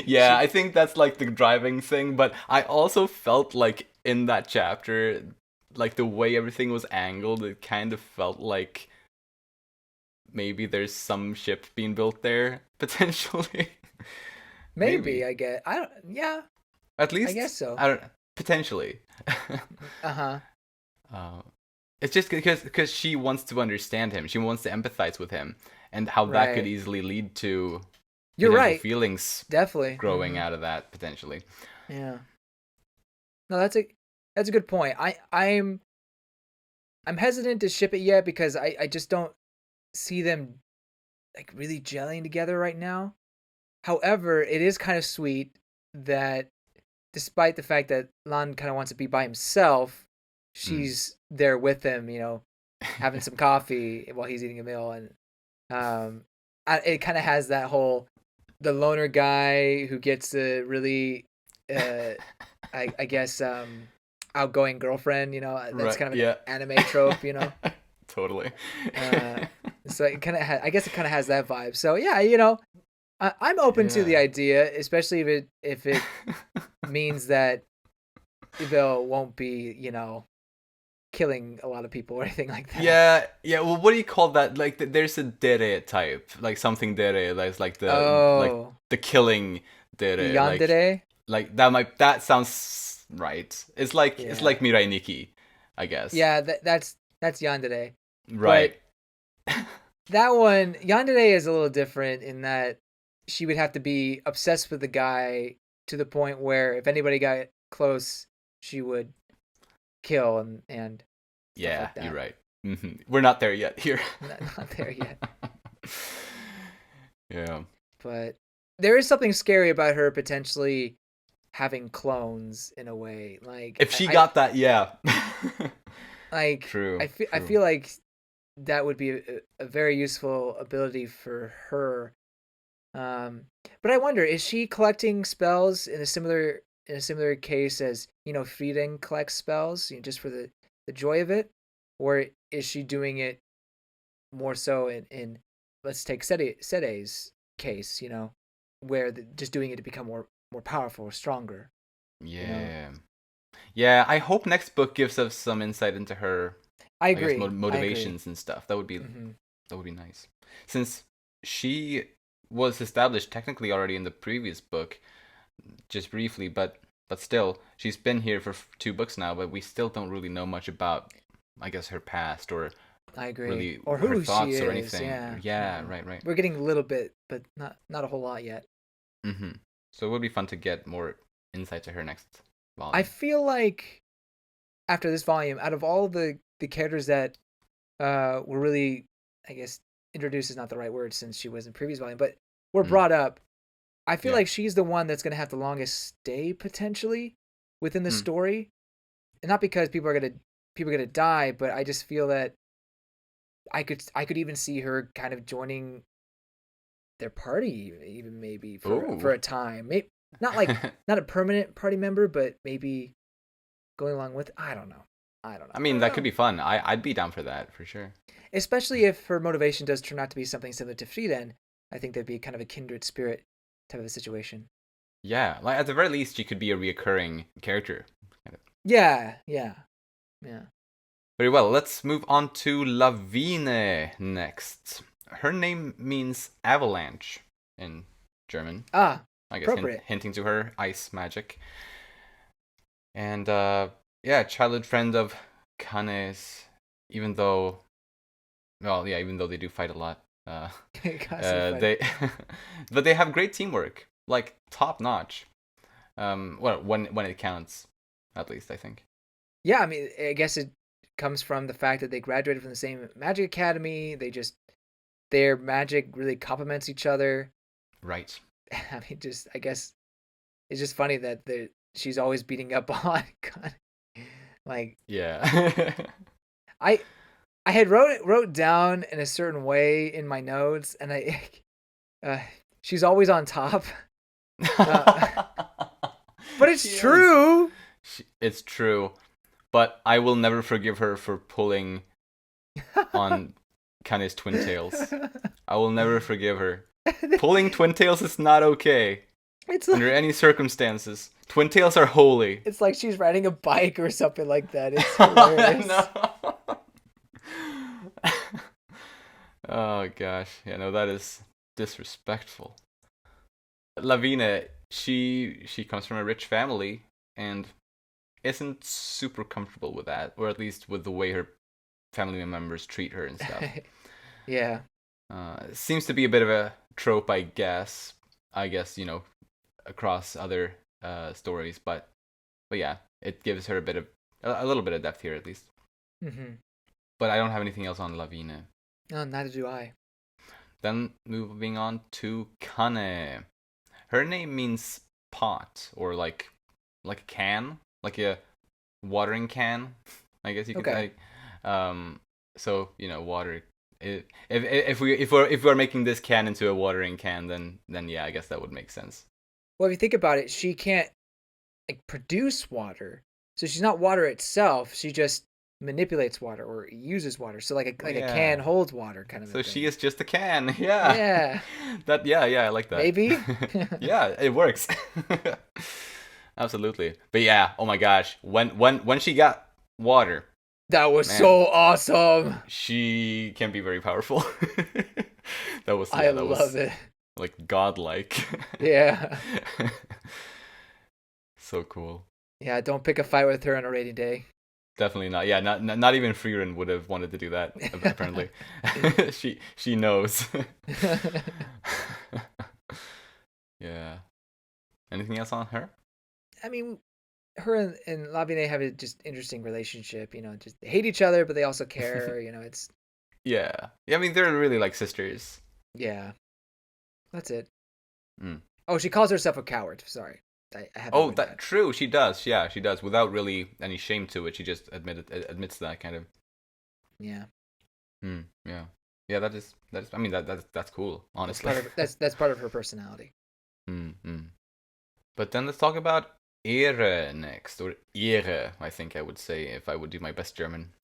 Yeah, she I think that's like the driving thing, but I also felt like in that chapter, like the way everything was angled, it kind of felt like maybe there's some ship being built there potentially. maybe Maybe. I get I don't yeah At I guess least so. I don't potentially. Uh-huh. uh, it's just because she wants to understand him. She wants to empathize with him and how that could Right. easily lead to You're potential right. feelings Definitely. growing out of that potentially. Yeah. No, that's a good point. I'm hesitant to ship it yet because I just don't see them like really gelling together right now. However, it is kind of sweet that despite the fact that Lan kind of wants to be by himself, Mm. she's there with him, having some coffee while he's eating a meal, and um, it kind of has that whole the loner guy who gets the really, uh, I guess, outgoing girlfriend. That's Right. kind of an Yeah. anime trope. Totally. Uh, so it kind of, I guess, it kind of has that vibe. So yeah, I'm open to the Yeah. idea, especially if it means that Übel won't be, killing a lot of people or anything like that. Yeah, yeah. Well, what do you call that? Like, there's a dere type, like something dere. That's like Oh, the killing dere. Yandere? Like that sounds right. It's like Yeah. Mirai Nikki, I guess. Yeah, that's Yandere. But Right. that one, Yandere is a little different in that she would have to be obsessed with the guy to the point where if anybody got close, she would kill and stuff Yeah, like you're that. right. We're not there yet here. Not there yet. Yeah. But there is something scary about her potentially having clones in a way. Like If she got that, yeah. True. I True. feel like that would be a very useful ability for her. But I wonder, is she collecting spells in a similar case as Frieren collects spells, just for the joy of it, or is she doing it more so in let's take Serie's case, where just doing it to become more powerful or stronger, you know? Yeah. Yeah, I hope next book gives us some insight into her, I I guess, agree. I agree. motivations and stuff. Hmm. That would be nice. Since she was established technically already in the previous book, just briefly, but still, she's been here for two books now, but we still don't really know much about, I guess, her past or I agree. really Or her who she thoughts or is. anything. Yeah. Yeah, Yeah. right, right. We're getting a little bit, but not a whole lot yet. So it would be fun to get more insight to her next I volume. feel like after this volume, out of all the characters that were really, I guess, introduced is not the right word since she was in previous volume, but were Mm. brought up. I feel Yeah. like she's the one that's gonna have the longest stay potentially within the Mm. story, and not because people are gonna die, but I just feel that I could even see her kind of joining their party, even maybe for Ooh. a time. Maybe not a permanent party member, but maybe going along with. I don't know. I don't know. I I mean, don't that could know. be fun. I'd be down for that for sure. Especially if her motivation does turn out to be something similar to Frieren, I think that'd be kind of a kindred spirit type of a situation. Yeah, like at the very least, she could be a reoccurring character. Yeah, yeah, yeah. Very well. Let's move on to Lawine next. Her name means avalanche in German. Ah, I guess appropriate. hinting to her ice magic. And yeah, childhood friend of Kane's. Even though, well, yeah, even though they do fight a lot, Constantly fighting. they, but they have great teamwork, like top notch. Well, when it counts, at least I think. Yeah, I mean, I guess it comes from the fact that they graduated from the same magic academy. Their magic really complements each other. Right. I mean, just I guess it's just funny that she's always beating up on Connie. Like Yeah. I I had wrote down in a certain way in my notes, and uh, she's always on top. Uh, But it's She is. true. It's true, but I will never forgive her for pulling on Kane's twin tails. I will never forgive her. Pulling twin tails is not okay It's under like, any circumstances. Twin tails are holy. it's like she's riding a bike or something like that. It's hilarious. No. Oh gosh, yeah, no, that is disrespectful. Lavina, she comes from a rich family and isn't super comfortable with that, or at least with the way her family members treat her and stuff. Yeah. Seems to be a bit of a trope, I guess. Across other stories, but yeah, it gives her a little bit of depth here at least. Mm-hmm. But I don't have anything else on Lavina. No, neither do I. Then moving on to Kane. Her name means pot, or like a can, like a watering can, I guess you could say. So water. If we're making this can into a watering can, then yeah, I guess that would make sense. Well, if you think about it, she can't like produce water, so she's not water itself. She just manipulates water or uses water. So like a can holds water, kind of. So she is just a can. Yeah. Yeah. I like that. Maybe. Yeah, it works. Absolutely. But yeah, oh my gosh, when she got water, that was so awesome. She can be very powerful. I love it. Like godlike. Yeah. So cool. Yeah, don't pick a fight with her on a rainy day. Definitely not. Yeah, not even Frieren would have wanted to do that. Apparently, she knows. Yeah. Anything else on her? I mean, her and Lavine have a just interesting relationship. Just they hate each other, but they also care. It's. Yeah. I mean, they're really like sisters. Yeah. That's it. Mm. Oh, she calls herself a coward. Sorry. I haven't that true. She does. Yeah, she does. Without really any shame to it. She just admits that kind of. Yeah. Yeah. Yeah. That is. I mean, that's cool. Honestly. That's part of her personality. But then let's talk about Ehre next, or Ehre, I think I would say if I would do my best German.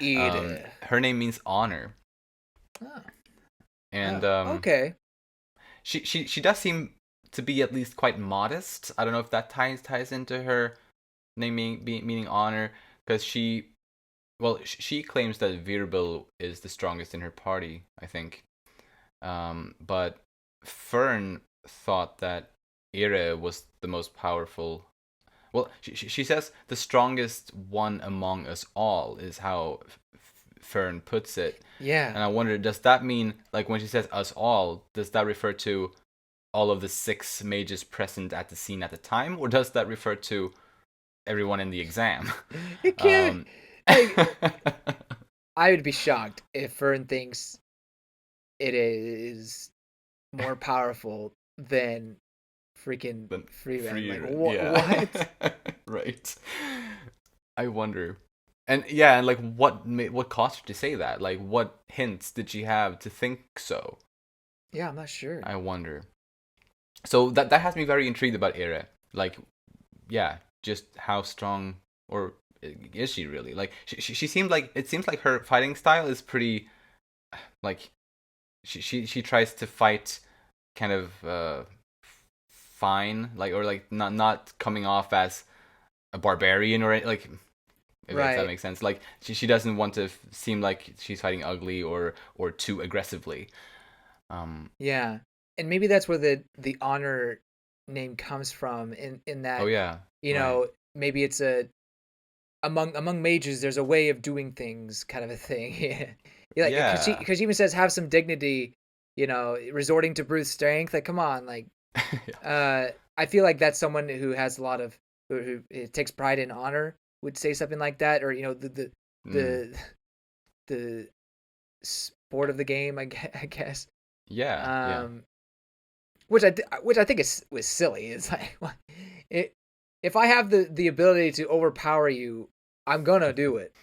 Her name means honor. Oh. And okay. She does seem to be at least quite modest. I don't know if that ties into her name meaning honor, because she claims that Wirbel is the strongest in her party, I think. But Fern thought that Ehre was the most powerful. Well, she says the strongest one among us all is how Fern puts it. Yeah. And I wonder, does that mean, like, when she says us all, does that refer to all of the 6 mages present at the scene at the time, or does that refer to everyone in the exam? It can't. I would be shocked if Fern thinks it is more powerful than freaking Frieren. Like, what? Right. I wonder. And yeah, and like what caused her to say that? Like, what hints did she have to think so? Yeah, I'm not sure. I wonder. So that has me very intrigued about Ehre. Like, yeah, just how strong, or is she really? Like, she seemed like, it seems like her fighting style is pretty, like, she tries to fight kind of fine, like, or like not coming off as a barbarian or like. If that makes sense. Like, she doesn't want to seem like she's fighting ugly or too aggressively. Yeah, and maybe that's where the honor name comes from. In that. Oh yeah. Maybe it's among mages. There's a way of doing things, kind of a thing. Yeah. Because she even says have some dignity. Resorting to brute strength. Like, come on, like. Yeah. I feel like that's someone who has a lot of who takes pride in honor. Would say something like that, or the sport of the game, I guess. Yeah. Which I think was silly. It's like, if I have the ability to overpower you, I'm gonna do it.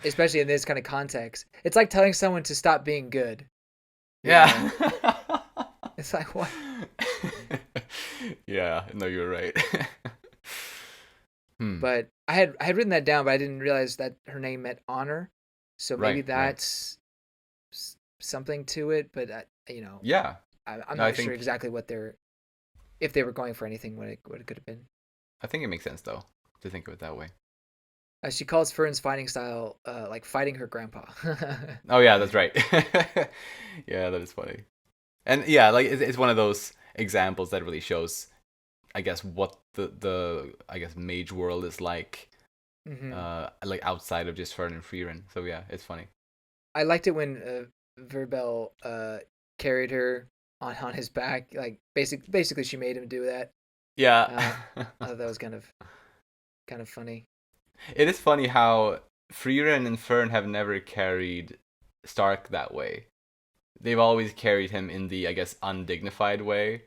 Especially in this kind of context, it's like telling someone to stop being good. Yeah. It's like, what? Yeah, no, you're right. Hmm. But I had written that down, but I didn't realize that her name meant honor. So maybe Right, right. that's something to it. But Yeah. I'm No, I not sure think exactly what they're if they were going for anything. What it could have been. I think it makes sense though to think of it that way. She calls Fern's fighting style like fighting her grandpa. Oh yeah, that's right. Yeah, that is funny. And yeah, like it's one of those examples that really shows, I guess, what the I guess mage world is like outside of just Fern and Frieren. So yeah, it's funny. I liked it when Wirbel carried her on his back. Like basically, she made him do that. Yeah. I thought that was kind of funny. It is funny how Frieren and Fern have never carried Stark that way. They've always carried him in the, I guess, undignified way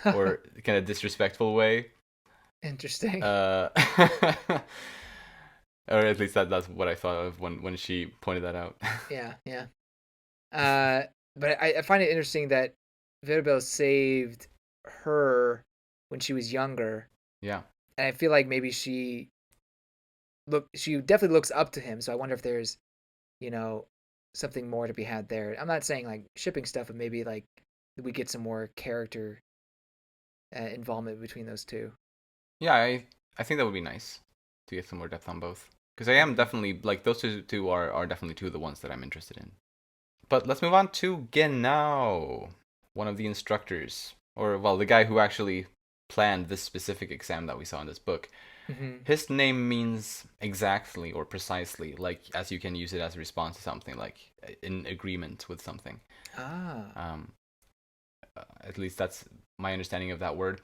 or kind of disrespectful way. Interesting. Uh, or at least that's what I thought of when she pointed that out. Yeah, yeah. But I find it interesting that Wirbel saved her when she was younger, Yeah. and I feel like maybe she definitely looks up to him. So I wonder if there's you know something more to be had there. I'm not saying like shipping stuff, but maybe like we get some more character involvement between those two. Yeah, I think that would be nice to get some more depth on both. Because I am Mhm. definitely like those two are definitely two of the ones that I'm interested in. But let's move on to Genau, one of the instructors, or well, the guy who actually planned this specific exam that we saw in this book. Mhm. His name means exactly or precisely, like as you can use it as a response to something, like in agreement with something. Ah. Um, at least that's my understanding of that word.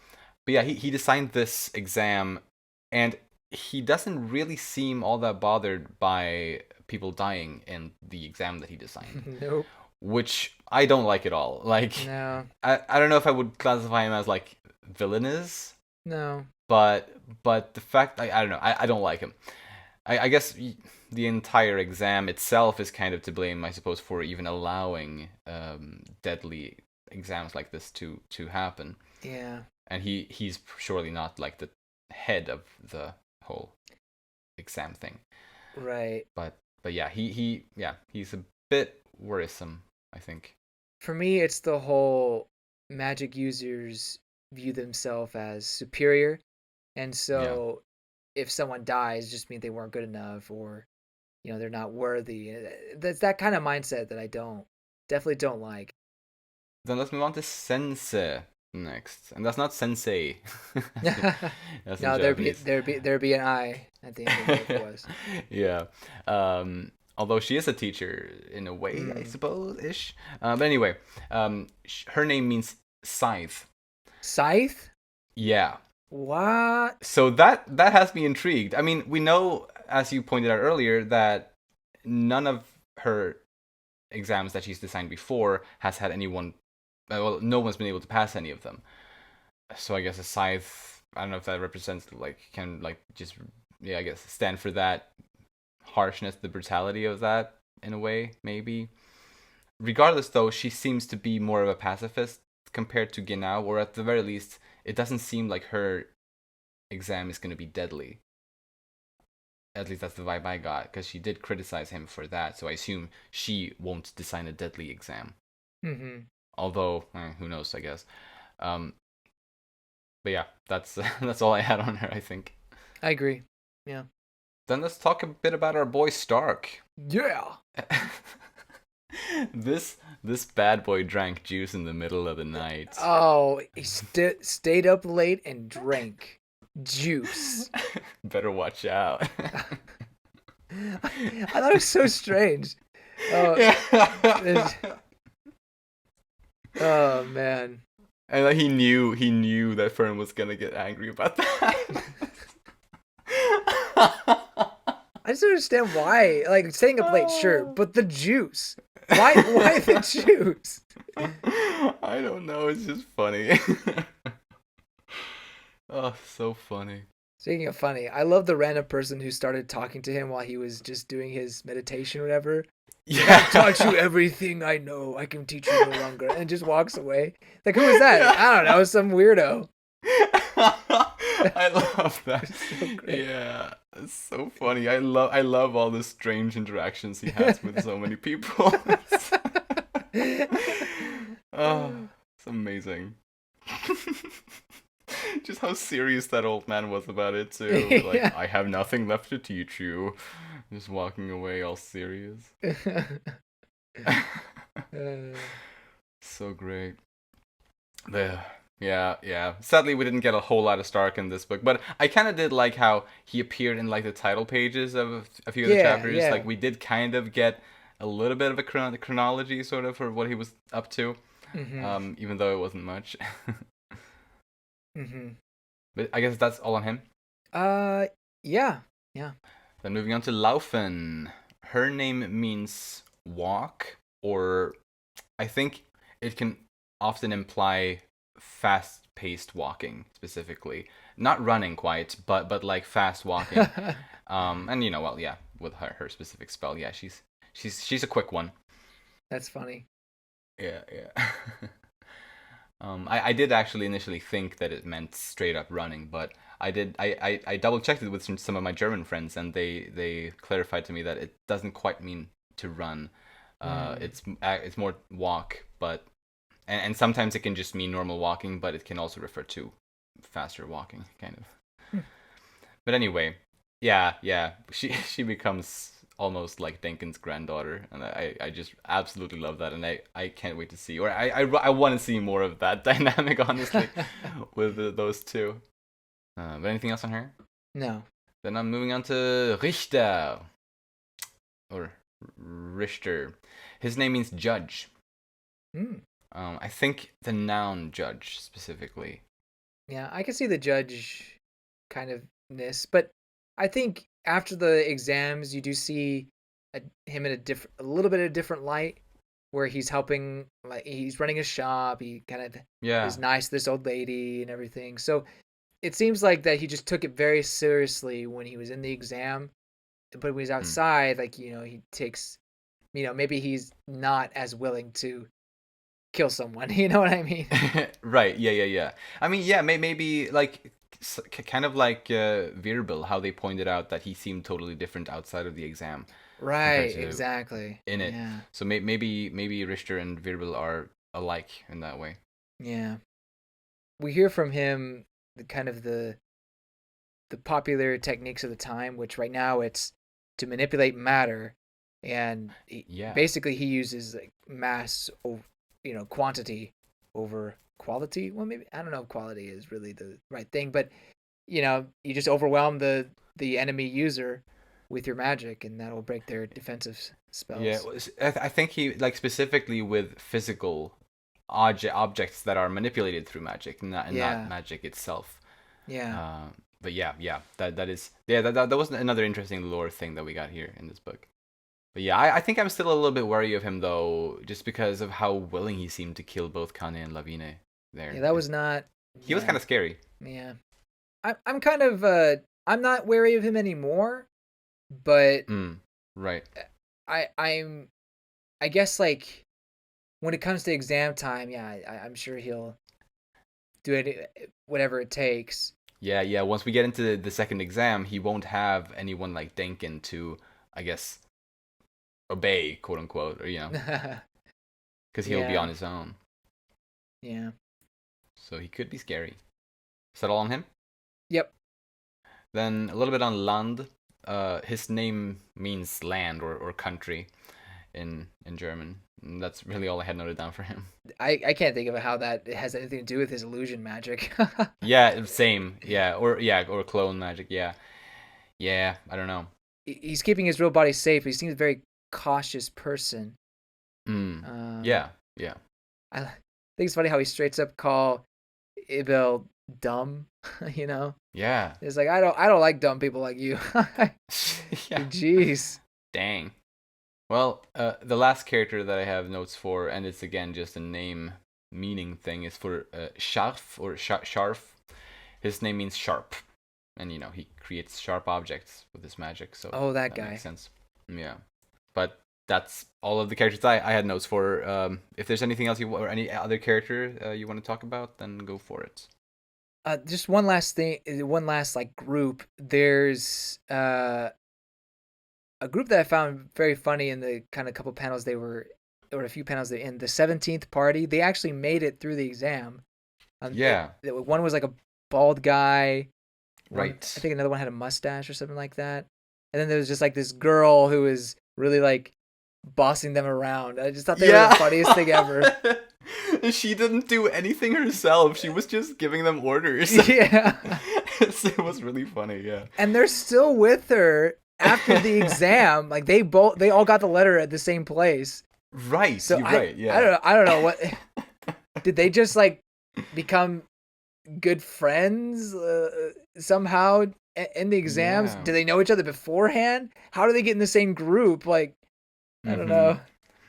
But yeah, he designed this exam, and he doesn't really seem all that bothered by people dying in the exam that he designed, Nope. which I don't like at all. Like, No. I don't know if I would classify him as like villainous, No. but the fact I don't know, I don't like him. I guess the entire exam itself is kind of to blame, I suppose, for even allowing deadly exams like this to happen. Yeah. And he's surely not like the head of the whole exam thing. Right. But yeah, he's a bit worrisome, I think. For me, it's the whole magic users view themselves as superior, and Yeah. so if someone dies, just means they weren't good enough, or they're not worthy. That's that kind of mindset that I definitely don't like. Then let's move on to sensei next, and that's not sensei. That's in No, there'd be Japanese. there'd be there'd be an I at the end of it if it was. Yeah. Although she is a teacher in a way, I Mm. suppose ish. But anyway, her name means scythe. Scythe? Yeah. What? So that has me intrigued. I mean, we know, as you pointed out earlier, that none of her exams that she's designed before has had anyone. Well, no one's been able to pass any of them. So I guess a scythe. I don't know if that represents like can like just yeah I guess stand for that harshness, the brutality of that in a way maybe. Regardless, though, she seems to be more of a pacifist compared to Genau, or at the very least, it doesn't seem like her exam is going to be deadly. At least that's the vibe I got, because she did criticize him for that, so I assume she won't design a deadly exam. Mm-hmm. Although, who knows, I guess. Um, but yeah, that's that's all I had on her, I think. I agree. Yeah. Then let's talk a bit about our boy Stark. Yeah. This bad boy drank juice in the middle of the night. Oh, he stayed up late and drank juice. Better watch out. I thought it was so strange. Oh, oh man. And like he knew that Fern was gonna get angry about that. I just don't understand why. Like staying up late, sure, but the juice. Why the juice? I don't know. It's just funny. Oh, so funny. Speaking of funny, I love the random person who started talking to him while he was just doing his meditation or whatever. He's like, I've taught you everything I know. I can teach you no longer. And just walks away. Like, who was that? I don't know. Some weirdo. I love that. So great. Yeah, it's so funny. I love all the strange interactions he has with so many people. Oh, it's amazing. Just how serious that old man was about it too. Like, Yeah. I have nothing left to teach you. Just walking away all serious. Uh, So great. The yeah. Sadly, we didn't get a whole lot of Stark in this book, but I kind of did like how he appeared in like the title pages of a few of the yeah, chapters. yeah. Like we did kind of get a little bit of a chronology sort of for what he was up to, Mm-hmm. even though it wasn't much. Mm-hmm. But I guess that's all on him. Uh, yeah. Yeah. Then moving on to Laufen. Her name means walk, or I think it can often imply fast-paced walking specifically. Not running quite, but like fast walking. And well, yeah, with her specific spell, yeah, she's a quick one. That's funny. Yeah. I did actually initially think that it meant straight up running, but I double checked it with some of my German friends, and they clarified to me that it doesn't quite mean to run. Mm. It's more walk, but and sometimes it can just mean normal walking, but it can also refer to faster walking, kind of. Hmm. But anyway, yeah, she becomes almost like Denken's granddaughter, and I just absolutely love that, and I can't wait to see, or I want to see more of that dynamic, honestly, with those two. But anything else on her? No. Then I'm moving on to Richter, or Richter. His name means judge. Mm. I think the noun judge specifically. Yeah, I can see the judge kind of ness, but I think after the exams, you do see him in a little bit of a different light, where he's helping, like he's running a shop. He kind of Yeah. is nice to this old lady and everything. So it seems like that he just took it very seriously when he was in the exam, but when he's Hmm. outside, like he takes, maybe he's not as willing to kill someone. You know what I mean? Right. Yeah. I mean, yeah. Maybe like kind of like Wirbel, how they pointed out that he seemed totally different outside of the exam compared Right. to Exactly. in it. Yeah. So maybe Richter and Wirbel are alike in that way. Yeah. We hear from him the kind of the popular techniques of the time, which right now it's to manipulate matter, and Yeah. basically he uses like mass, quantity over quality. Well, maybe I don't know if quality is really the right thing, but you just overwhelm the enemy user with your magic, and that'll break their defensive Yeah. spells. I think he like specifically with physical objects that are manipulated through magic, not Yeah, magic itself. yeah. Uh, but yeah, that is that was another interesting lore thing that we got here in this book. But yeah, I think I'm still a little bit wary of him though, just because of how willing he seemed to kill both Kane and Lavine. Yeah, There, that was not. he was Yeah, kind of scary. yeah. I'm kind of I'm not wary of him anymore, but Right. I'm I guess like when it comes to exam time, yeah, I'm sure he'll do it whatever it takes. Yeah. Once we get into the second exam, he won't have anyone like Denken to, I guess, obey, quote unquote, or because he'll be Yeah, on his own. yeah. So he could be scary. Is that all on him? Yep. Then a little bit on Land. His name means land or country in German. And that's really all I had noted down for him. I can't think of how that has anything to do with his illusion magic. Yeah, same. Or clone magic. Yeah. I don't know. He's keeping his real body safe, but he seems a very cautious person. Hmm. Um, Yeah. I think it's funny how he straight up call Übel dumb. you know, Yeah. it's like I don't like dumb people like you. Yeah. Jeez. Dang. Well, the last character that I have notes for, and it's again just a name meaning thing, is for Scharf or Scharf. His name means sharp. and he creates sharp objects with his magic, so Oh, that that makes guy. sense. Yeah, but that's all of the characters I had notes for. If there's anything else or any other character you want to talk about, then go for it. Just one last thing, one last like group. There's a group that I found very funny in the kind of couple panels or a few panels they in the 17th party. They actually made it through the exam. Yeah, One was like a bald guy. right. I think another one had a mustache or something like that. And then there was just like this girl who was really like bossing them around. I just thought they were the funniest thing ever. She didn't do anything herself. She was just giving them orders. Yeah. It was really funny, yeah. And they're still with her after the exam. Like they all got the letter at the same place. Right. So you're right. Yeah. I don't know what did they just like become good friends somehow in the exams? Yeah. Do they know each other beforehand? How do they get in the same group? Like I don't know.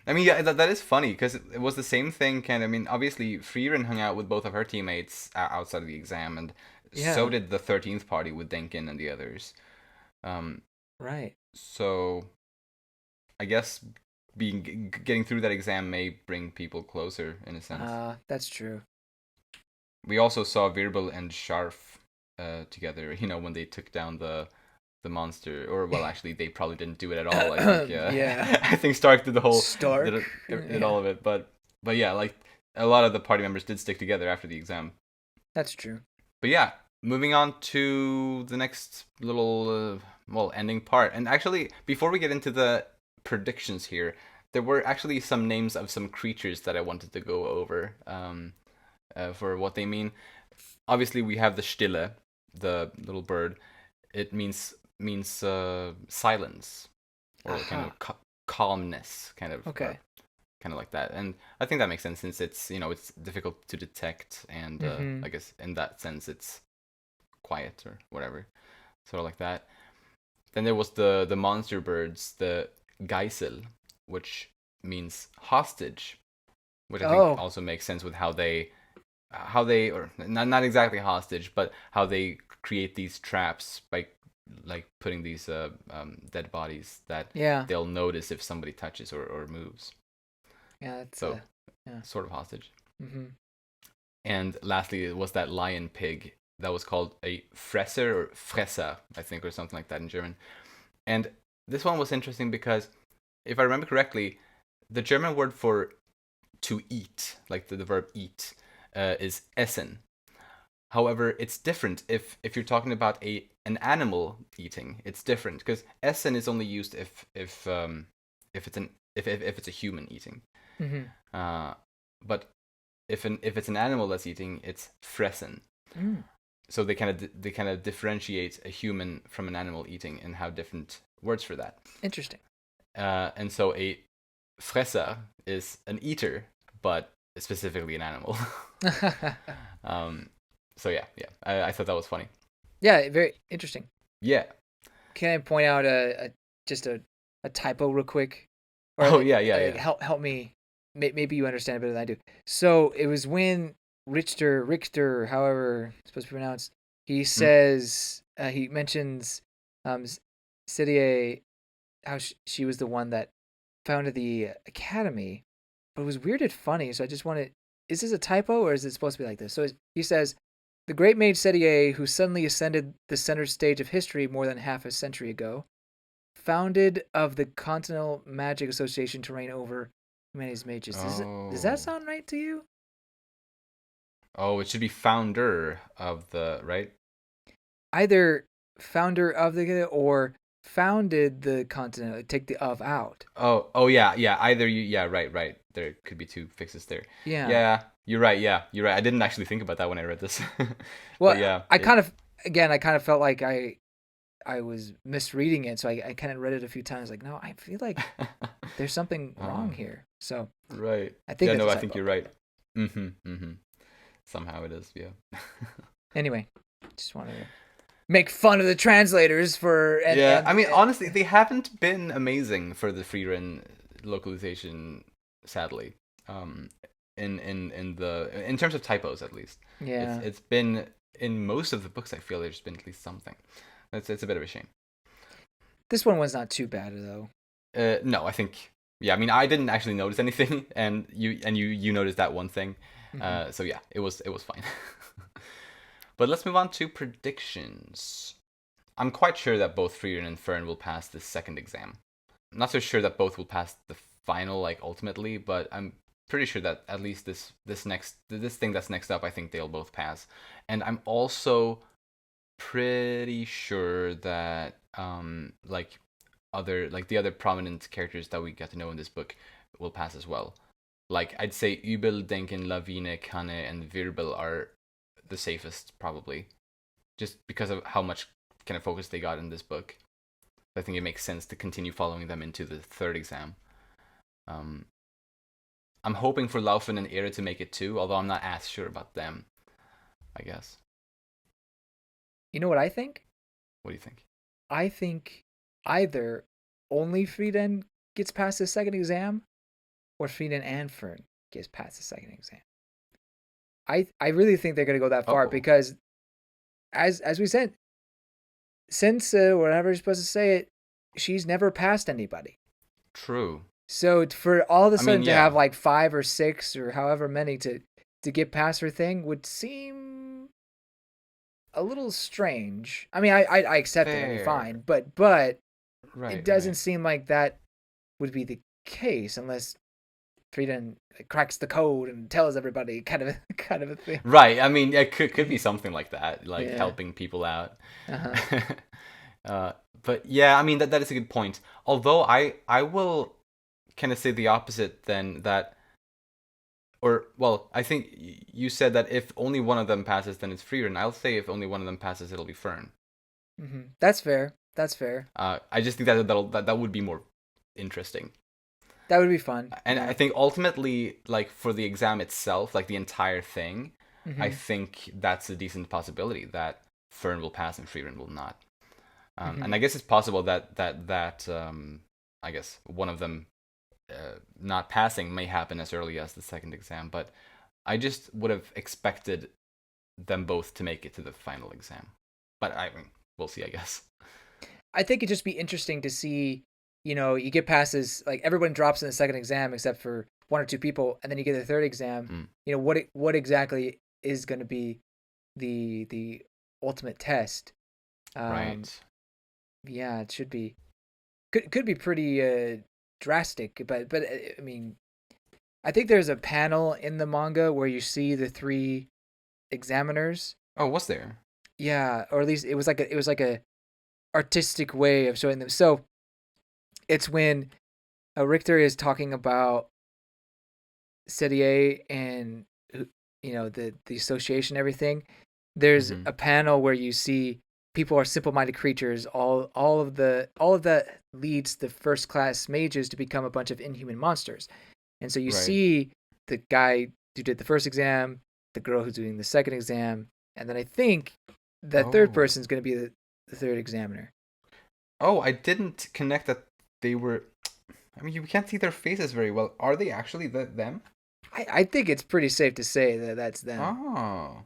I mean, yeah, that is funny because it was the same thing. I mean, obviously, Frieren hung out with both of her teammates outside of the exam, and so did the 13th party with Denken and the others. Right. So, I guess getting through that exam may bring people closer in a sense. That's true. We also saw Wirbel and Scharf together. When they took down the monster, or well, actually, they probably didn't do it at all. I think, yeah. I think Stark did the whole did all of it, but yeah, like a lot of the party members did stick together after the exam. That's true. But yeah, moving on to the next little ending part, and actually, before we get into the predictions here, there were actually some names of some creatures that I wanted to go over for what they mean. Obviously, we have the Stille, the little bird. It means silence, or kind of calmness, kind of. Okay. Kind of like that, and I think that makes sense since it's it's difficult to detect, and I guess in that sense it's quiet or whatever, sort of like that. Then there was the monster birds, the Geisel, which means hostage, which I think also makes sense with how they or not exactly hostage, but how they create these traps by like putting these dead bodies that they'll notice if somebody touches or moves. Yeah, that's so sort of hostage. Mm-hmm. And lastly, it was that lion pig that was called a Fresser or Fresser, I think, or something like that in German. And this one was interesting because, if I remember correctly, the German word for to eat, like the verb eat, is essen. However, it's different if you're talking about an animal eating. It's different because essen is only used if it's a human eating. Mm-hmm. But if it's an animal that's eating, it's fressen. So they kind of differentiate a human from an animal eating and have different words for that. Interesting. And so a fresser is an eater, but specifically an animal. So yeah, I thought that was funny. Yeah, very interesting. Yeah. Can I point out just a typo real quick? Or yeah. Help me. Maybe you understand it better than I do. So it was when Richter, however it's supposed to be pronounced, he says he mentions Serie, how she was the one that founded the academy, but it was weirded funny. So I just wanted, is this a typo or is it supposed to be like this? So he says, the great mage Serie, who suddenly ascended the center stage of history more than half a century ago, founded of the Continental Magic Association to reign over humanity's mages. Does that sound right to you? Oh, it should be founder of the, right? Either founder of the or founded the Continental. Take the of out. Oh yeah. Either right. There could be two fixes there. Yeah. Yeah, you're right. Yeah, you're right. I didn't actually think about that when I read this. Well, yeah, I kind of felt like I was misreading it, so I kind of read it a few times. Like, no, I feel like there's something wrong here. So right. I think I think you're right. Somehow it is. Yeah. Anyway, just wanted to make fun of the translators for. I mean, honestly, they haven't been amazing for the Frieren localization, sadly. In terms of typos, at least. Yeah. It's been in most of the books, I feel there's been at least something. It's a bit of a shame. This one was not too bad though. No, I think yeah. I mean, I didn't actually notice anything, and you noticed that one thing. Mm-hmm. So yeah, it was fine. But let's move on to predictions. I'm quite sure that both Frieren and Fern will pass the second exam. I'm not so sure that both will pass the final, like ultimately, but I'm pretty sure that at least this thing that's next up, I think they'll both pass. And I'm also pretty sure that like the other prominent characters that we get to know in this book will pass as well. Like I'd say Übel, Denken, Lawine, Kanne, and Wirbel are the safest probably, just because of how much kind of focus they got in this book. I think it makes sense to continue following them into the third exam. Um, I'm hoping for Laufen and Era to make it too, although I'm not as sure about them. I guess. You know what I think? What do you think? I think either only Frieden gets past the second exam, or Frieden and Fern gets past the second exam. I really think they're gonna go that far Oh, because, as we said, since whatever you're supposed to say it, she's never passed anybody. true. So for all of a I mean, sudden to have yeah, like 5 or 6 or however many to get past her thing would seem a little strange. I mean, I accept it. I mean, fair. fine, but it Right, doesn't right. seem like that would be the case unless Frieden cracks the code and tells everybody, kind of a thing. Right. I mean, it could be something like that, like Yeah. helping people out. Uh huh. uh, but yeah, I mean that is a good point. Although I will kind of say the opposite then that, or well, I think you said that if only one of them passes, then it's Freer, and I'll say if only one of them passes, it'll be Fern. That's fair. That's fair. I just think that would be more interesting. That would be fun. And I Yeah. think ultimately, like for the exam itself, like the entire thing, I Mm-hmm. think that's a decent possibility that Fern will pass and Frieren will not. Mm-hmm. And I guess it's possible that I guess one of them not passing may happen as early as the second exam, but I just would have expected them both to make it to the final exam. But I mean, we'll see, I guess. I think it'd just be interesting to see, you get past this, like everyone drops in the second exam except for 1 or 2 people, and then you get the third exam. Mm, What exactly is going to be the ultimate test? Um, right. yeah, it should be could be pretty drastic, but I mean, I think there's a panel in the manga where you see the 3 examiners. Oh, was there? Yeah, or at least it was like a artistic way of showing them. So it's when Richter is talking about Serie and the association, everything. There's Mm-hmm. a panel where you see people are simple-minded creatures. All of that leads the first class mages to become a bunch of inhuman monsters. And so you Right. see the guy who did the first exam, the girl who's doing the second exam, and then I think the third Oh. person is going to be the third examiner. Oh, I didn't connect that they were. I mean, you can't see their faces very well. Are they actually them? I think it's pretty safe to say that that's them Oh.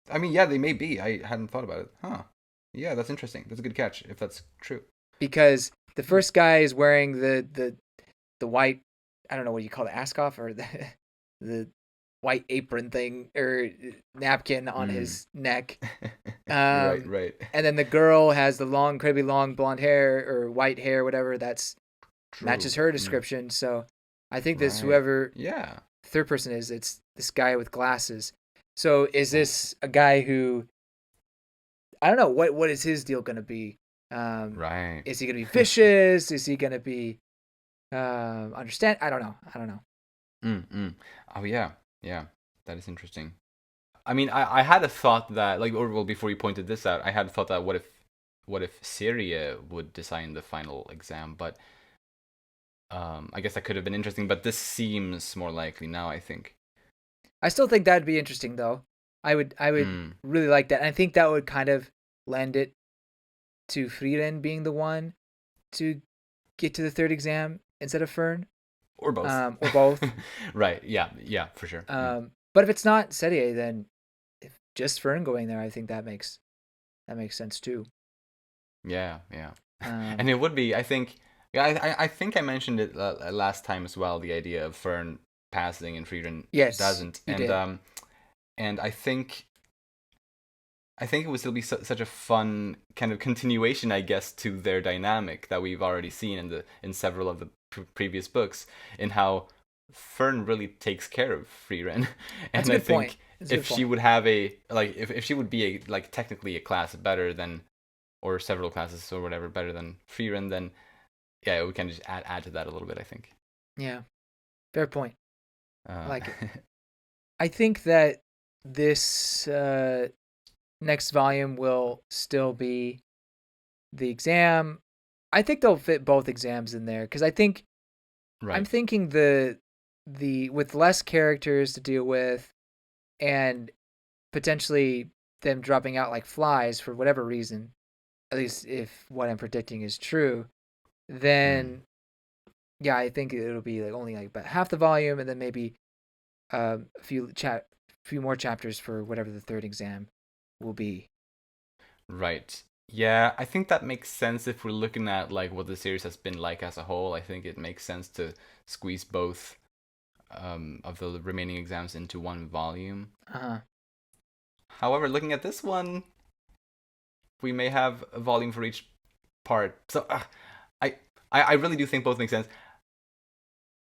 I mean, yeah, they may be. I hadn't thought about it. Huh. Yeah, that's interesting. That's a good catch if that's true. because the Hmm. first guy is wearing the white, I don't know what you call it, askoff, or the white apron thing or napkin on Mm. his neck. Right, Um, right. and then the girl has the incredibly long blonde hair or white hair, whatever that's True. matches her Mm. description. So I think this Right. whoever Yeah. third person is, it's this guy with glasses. So is Oh. this a guy who, I don't know, what is his deal gonna be? Right. Is he gonna be vicious? Is he gonna be understand? I don't know. I don't know. Mm. Oh yeah. Yeah. That is interesting. I mean, I had a thought that like, or well, before you pointed this out, I had a thought that what if Serie would design the final exam, but I guess that could have been interesting, but this seems more likely now, I think. I still think that'd be interesting though. I would Mm. really like that. And I think that would kind of lend it to Frieren being the one to get to the third exam instead of Fern, Or both. or both. Right. Yeah. Yeah. For sure. Mm. But if it's not Serie, then just Fern going there, I think that makes sense too. Yeah, yeah. And Um, it would be, I think, yeah, I think I mentioned it last time as well, the idea of Fern passing and Frieren yes, doesn't. you did. And I think it would still be such a fun kind of continuation, I guess, to their dynamic that we've already seen in several of the previous books, in how Fern really takes care of Frieren, That's a and I good point. think That's a good if she point. would have a like if she would be a like technically a class better than, or several classes or whatever better than Frieren, then yeah, we can just add to that a little bit, I think. Yeah, fair point. I Uh, like it. I think that this next volume will still be the exam. I think they'll fit both exams in there because I'm right. thinking the with less characters to deal with and potentially them dropping out like flies for whatever reason, at least if what I'm predicting is true, Mm. then yeah, I think it'll be like only like about half the volume, and then maybe a few more chapters for whatever the third exam will be. Right. Yeah, I think that makes sense if we're looking at like what the series has been like as a whole. I think it makes sense to squeeze both of the remaining exams into one volume. Uh huh. However, looking at this one, we may have a volume for each part. So I, I really do think both make sense,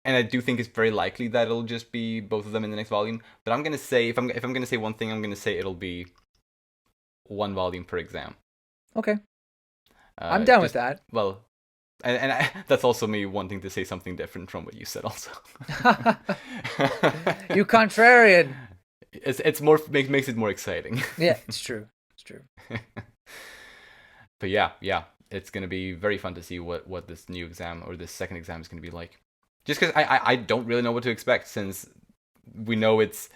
and I do think it's very likely that it'll just be both of them in the next volume. But I'm gonna say if I'm gonna say one thing, I'm gonna say it'll be one volume per exam. Okay, I'm down with Just that. well, that's also me wanting to say something different from what you said. Also, You contrarian. it's more makes it more exciting. Yeah, it's true. It's true. But yeah, yeah, it's gonna be very fun to see what this new exam or this second exam is gonna be like. Just because I don't really know what to expect, since we know it's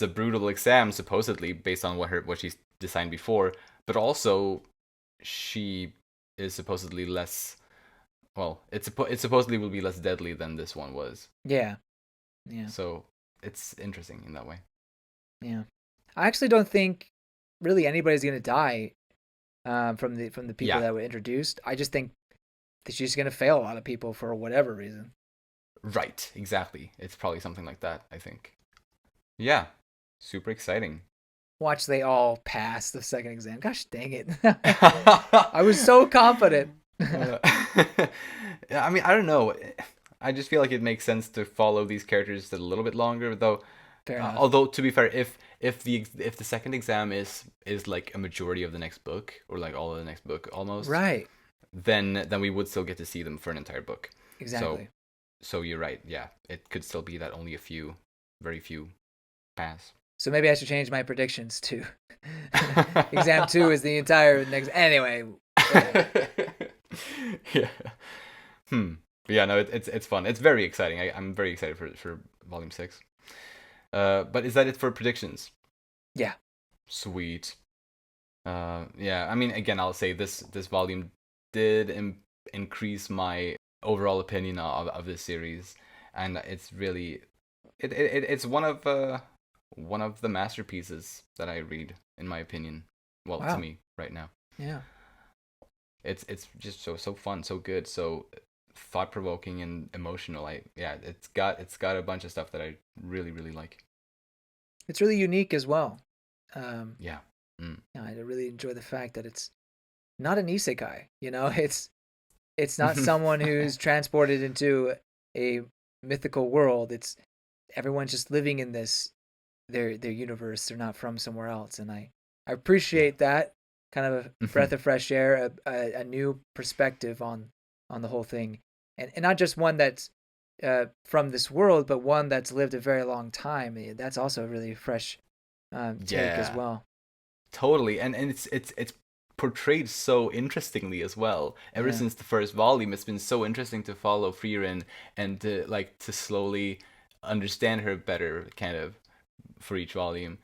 a brutal exam supposedly based on what she's designed before, but also she is supposedly less. Well, it supposedly will be less deadly than this one was. Yeah, yeah, So it's interesting in that way. yeah. I actually don't think really anybody's gonna die from the people Yeah, that were introduced. I just think that she's gonna fail a lot of people for whatever reason. right. Exactly. It's probably something like that, I think. Yeah. Super exciting. Watch they all pass the second exam. Gosh dang it! uh, I was so confident. I mean, I don't know. I just feel like it makes sense to follow these characters a little bit longer, though. Fair enough. Although to be fair, if the second exam is like a majority of the next book, or like all of the next book almost, Right. then we would still get to see them for an entire book. So Exactly. so you're right. Yeah, it could still be that only a few, very few, pass. So maybe I should change my predictions to exam two is the entire next. Anyway, whatever. Yeah. Hmm. But yeah, no, it's fun. It's very exciting. I'm very excited for volume 6. But is that it for predictions? Yeah. Sweet. Yeah. I mean, again, I'll say this volume did increase my overall opinion of this series, and it's really it's one of the masterpieces that I read, in my opinion. Well, to Wow. me right now. Yeah. It's just so fun, so good, so thought provoking and emotional. It's got a bunch of stuff that I really like. It's really unique as well. Um, Yeah. Mm. yeah, I really enjoy the fact that it's not an isekai. You know, it's not someone who's transported into a mythical world. It's everyone's just living in this their universe. They're not from somewhere else, and I Yeah. appreciate that kind of a breath of fresh air, a new perspective on the whole thing, and not just one that's from this world, but one that's lived a very long time. That's also a really fresh take as Yeah. well. Totally. And it's portrayed so interestingly as well. Ever Yeah, since the first volume, it's been so interesting to follow Frieren and to slowly understand her better, kind of, for each volume.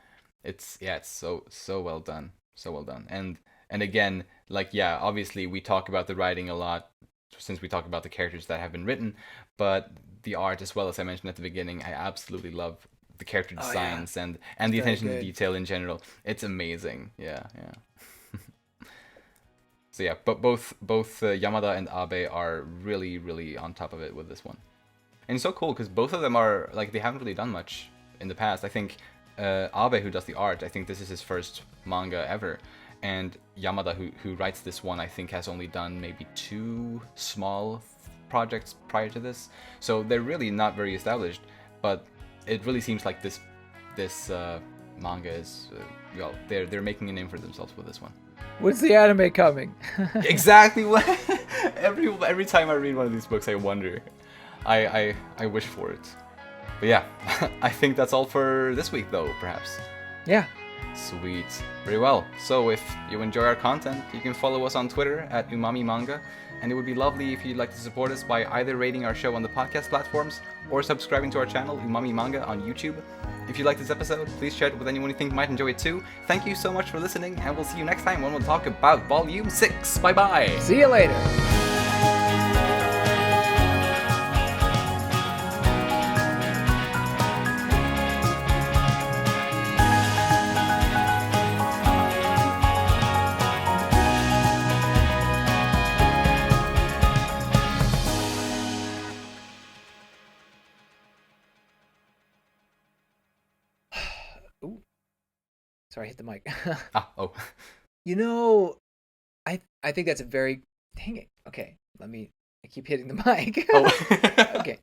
It's so well done. So well done. And again, like, yeah, obviously we talk about the writing a lot since we talk about the characters that have been written, but the art as well, as I mentioned at the beginning, I absolutely love the character Oh yeah, designs and the very attention to good. detail in general. It's amazing. Yeah, yeah. So yeah, but both Yamada and Abe are really really on top of it with this one, and it's so cool because both of them are like they haven't really done much in the past. I think Abe, who does the art, I think this is his first manga ever, and Yamada, who writes this one, I think has only done maybe 2 small projects prior to this, so they're really not very established. But it really seems like this manga is well, they're making a name for themselves with this one. When's the anime coming? Exactly what every time I read one of these books, I wonder. I wish for it. But yeah, I think that's all for this week, though. Perhaps. Yeah. Sweet. Very well. So if you enjoy our content, you can follow us on Twitter at Umami Manga, and it would be lovely if you'd like to support us by either rating our show on the podcast platforms or subscribing to our channel Umami Manga on YouTube. If you like this episode, please share it with anyone you think might enjoy it too. Thank you so much for listening, and we'll see you next time when we'll talk about Volume 6. Bye bye! See you later! Ooh. Sorry, I hit the mic. Oh. You know, I think that's a very... Dang it. Okay, I keep hitting the mic. Oh. Okay.